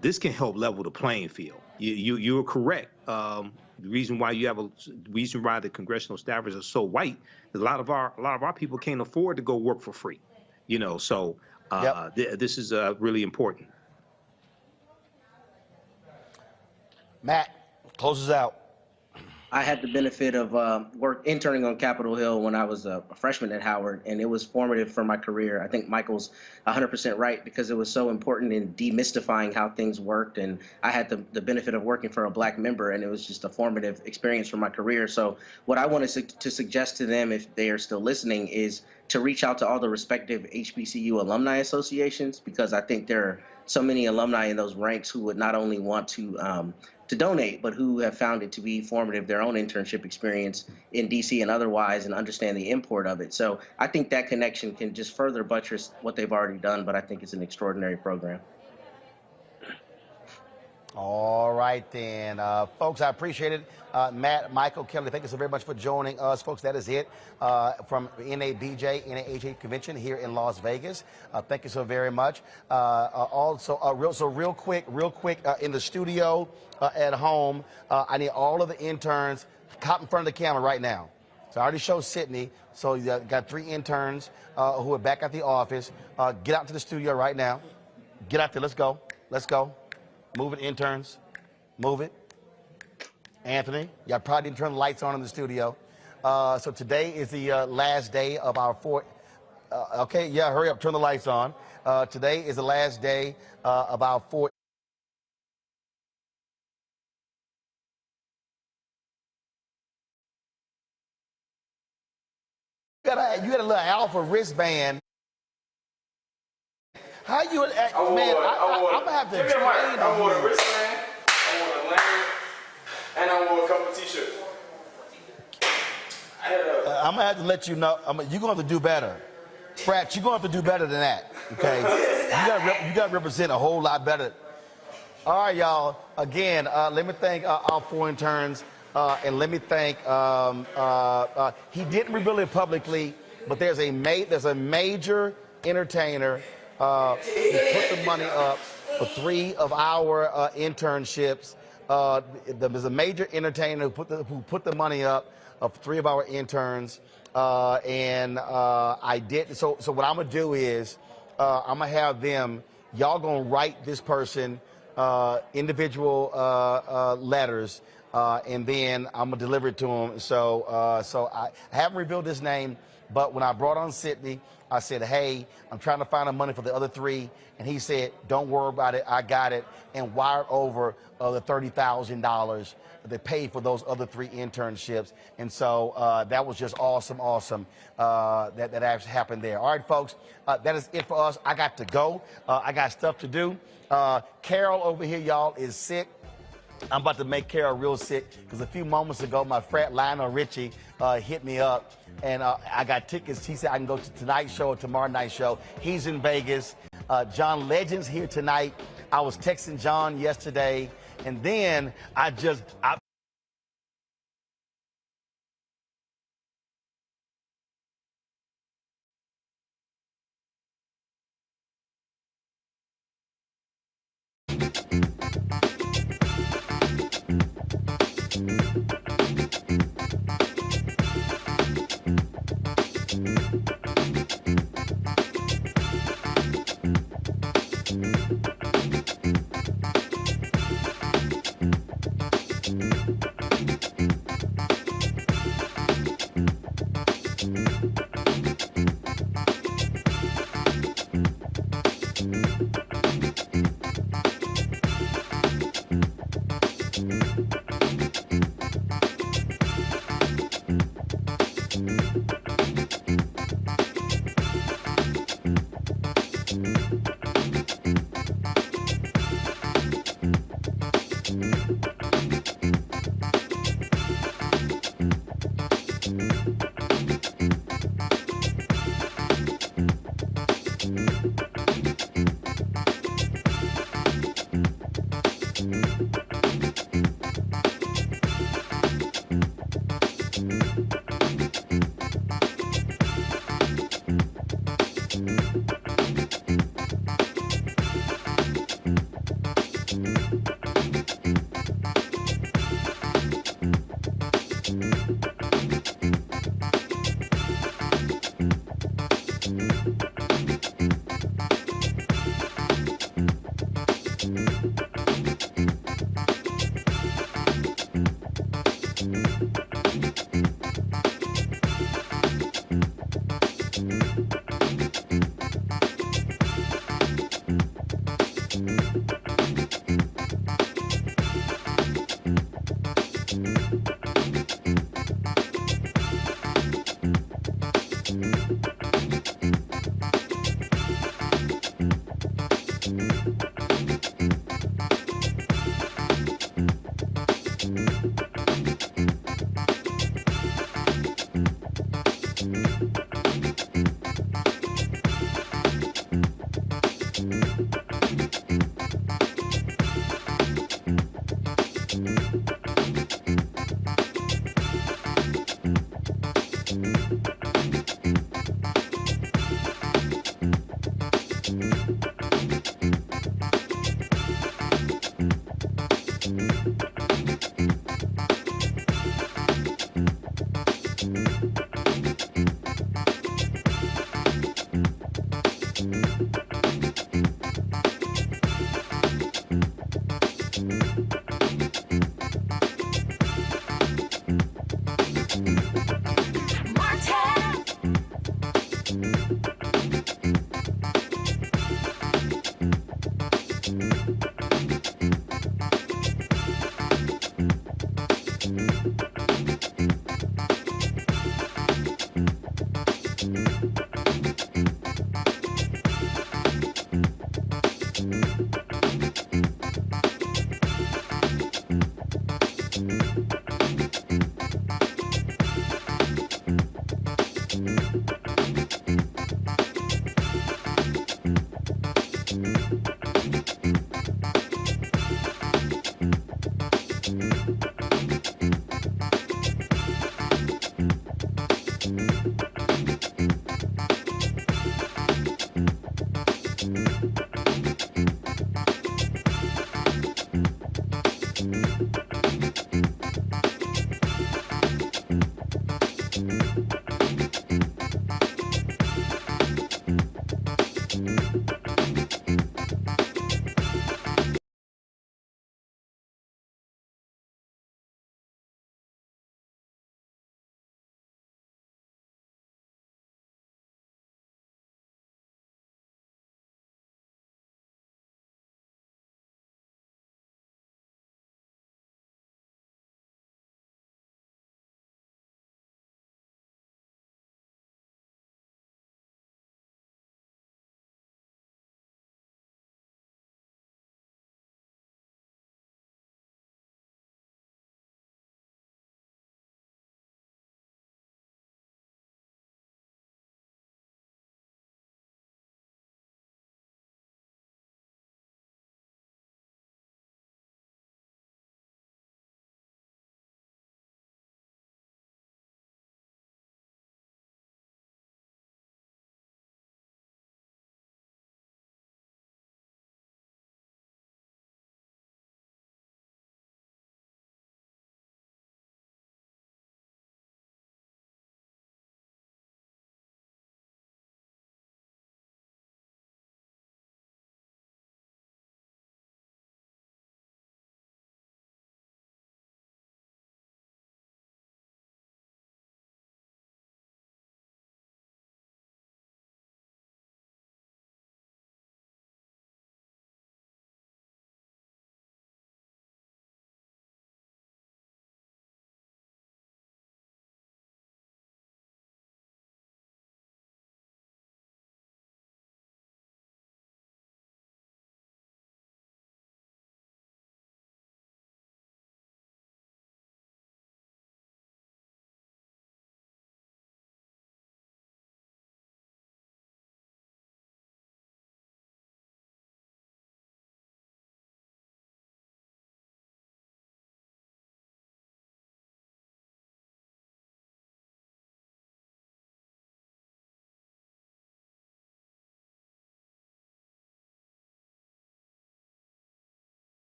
this can help level the playing field. You're correct. The reason why the congressional staffers are so white, a lot of our people can't afford to go work for free. So this is really important. Matt, close us out. I had the benefit of interning on Capitol Hill when I was a freshman at Howard, and it was formative for my career. I think Michael's 100% right, because it was so important in demystifying how things worked, and I had the benefit of working for a Black member, and it was just a formative experience for my career. So what I want to suggest to them, if they are still listening, is to reach out to all the respective HBCU alumni associations, because I think there are so many alumni in those ranks who would not only want to donate, but who have found it to be formative, their own internship experience in DC and otherwise, and understand the import of it. So I think that connection can just further buttress what they've already done, but I think it's an extraordinary program. All right, then. Folks, I appreciate it. Matt, Michael, Kelly, thank you so very much for joining us. Folks, that is it from NABJ-NAHJ convention here in Las Vegas. Thank you so very much. Real quick, in the studio at home, I need all of the interns caught in front of the camera right now. So I already showed Sidney. So you got 3 interns who are back at the office. Get out to the studio right now. Get out there. Let's go. Let's go. Move it, interns. Move it. Anthony, y'all probably didn't turn the lights on in the studio. So today is the last day of our okay, yeah, hurry up, turn the lights on. Today is the last day of our You got a little alpha wristband. How you, man, I'm gonna have to explain. I wore a wristband, I wore a lanyard, and I wore a couple t-shirts. I'm gonna have to let you know. You're gonna have to do better, Frat. You're gonna have to do better than that. Okay, you gotta represent a whole lot better. All right, y'all. Again, let me thank our 4 interns, and let me thank. He didn't reveal it publicly, but there's a major entertainer. He put the money up for 3 of our internships. There's a major entertainer who put the money up of 3 of our interns, and I did. So what I'm gonna do is I'm gonna have them. Y'all gonna write this person individual letters, and then I'm gonna deliver it to them. So I haven't revealed his name, but when I brought on Sidney, I said, hey, I'm trying to find the money for the other 3. And he said, don't worry about it, I got it, and wired over the $30,000 that paid for those other 3 internships. And so that was just awesome that actually happened there. All right, folks, that is it for us. I got to go. I got stuff to do. Carol over here, y'all, is sick. I'm about to make Carol real sick because a few moments ago, my frat Lionel Richie hit me up, and I got tickets. He said I can go to tonight's show or tomorrow night's show. He's in Vegas. John Legend's here tonight. I was texting John yesterday, and then I just